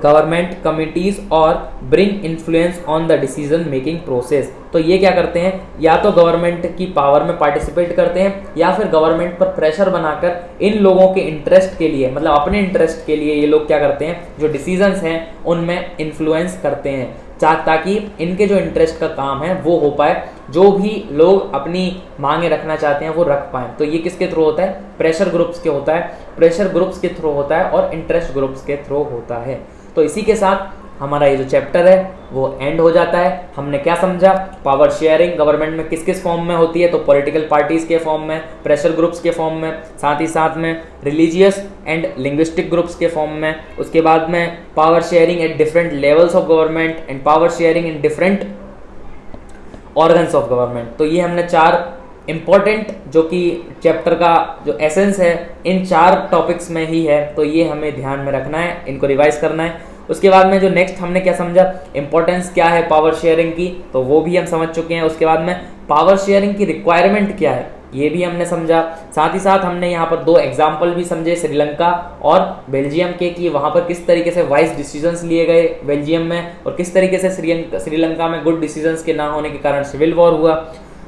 government committees or bring influence on the decision making process। तो ये क्या करते हैं, या तो गवर्नमेंट की पावर में पार्टिसिपेट करते हैं या फिर गवर्नमेंट पर प्रेशर बनाकर इन लोगों के इंटरेस्ट के लिए, मतलब अपने इंटरेस्ट के लिए ये लोग क्या करते हैं, जो डिसीजंस हैं उनमें इन्फ्लुएंस करते हैं ताकि इनके जो इंटरेस्ट का काम है वो हो पाए, जो भी लोग अपनी मांगे रखना चाहते हैं वो रख पाएं। तो ये किसके थ्रू होता है, प्रेशर ग्रुप्स के होता है, प्रेशर ग्रुप्स के थ्रू होता है और इंटरेस्ट ग्रुप्स के थ्रू होता है। तो इसी के साथ हमारा ये जो चैप्टर है वो एंड हो जाता है। हमने क्या समझा, पावर शेयरिंग गवर्नमेंट में किस किस फॉर्म में होती है, तो पॉलिटिकल पार्टीज के फॉर्म में, प्रेशर ग्रुप्स के फॉर्म में, साथ ही साथ में रिलीजियस एंड लिंग्विस्टिक ग्रुप्स के फॉर्म में। उसके बाद में power sharing at different levels of government and power sharing in different organs of government. तो ये हमने 4 इंपॉर्टेंट जो कि चैप्टर का जो एसेंस है इन 4 टॉपिक्स में ही है, तो ये हमें ध्यान में रखना है, इनको रिवाइज करना है। उसके बाद में जो नेक्स्ट हमने क्या समझा, इंपॉर्टेंस क्या है पावर शेयरिंग की, तो वो भी हम समझ चुके हैं। उसके बाद में पावर शेयरिंग की रिक्वायरमेंट क्या है, ये भी हमने समझा। साथ ही साथ हमने यहाँ पर 2 एग्जाम्पल भी समझे, श्रीलंका और बेल्जियम के, कि वहाँ पर किस तरीके से वाइज डिसीजंस लिए गए बेल्जियम में, और किस तरीके से श्रीलंका में गुड डिसीजंस के ना होने के कारण सिविल वॉर हुआ।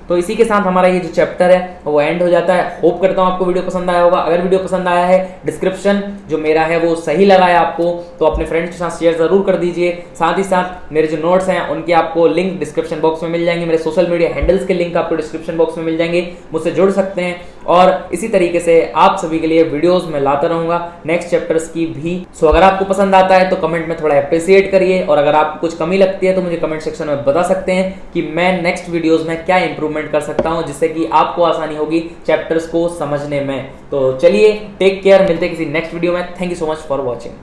तो इसी के साथ हमारा ये जो चैप्टर है वो एंड हो जाता है। होप करता हूँ आपको वीडियो पसंद आया होगा। अगर वीडियो पसंद आया है, डिस्क्रिप्शन जो मेरा है वो सही लगा है आपको, तो अपने फ्रेंड्स के साथ शेयर जरूर कर दीजिए। साथ ही साथ मेरे जो नोट्स हैं उनके आपको लिंक डिस्क्रिप्शन बॉक्स में मिल जाएंगे, मेरे सोशल मीडिया हैंडल्स के लिंक आपको डिस्क्रिप्शन बॉक्स में मिल जाएंगे, मुझसे जुड़ सकते हैं। और इसी तरीके से आप सभी के लिए वीडियोस में लाता रहूंगा नेक्स्ट चैप्टर्स की भी। सो अगर आपको पसंद आता है तो कमेंट में थोड़ा अप्रिशिएट करिए, और अगर आपको कुछ कमी लगती है तो मुझे कमेंट सेक्शन में बता सकते हैं कि मैं नेक्स्ट वीडियोस में क्या इंप्रूवमेंट कर सकता हूं, जिससे कि आपको आसानी होगी चैप्टर्स को समझने में। तो चलिए, टेक केयर, मिलते हैं किसी नेक्स्ट वीडियो में। Thank you so much for watching.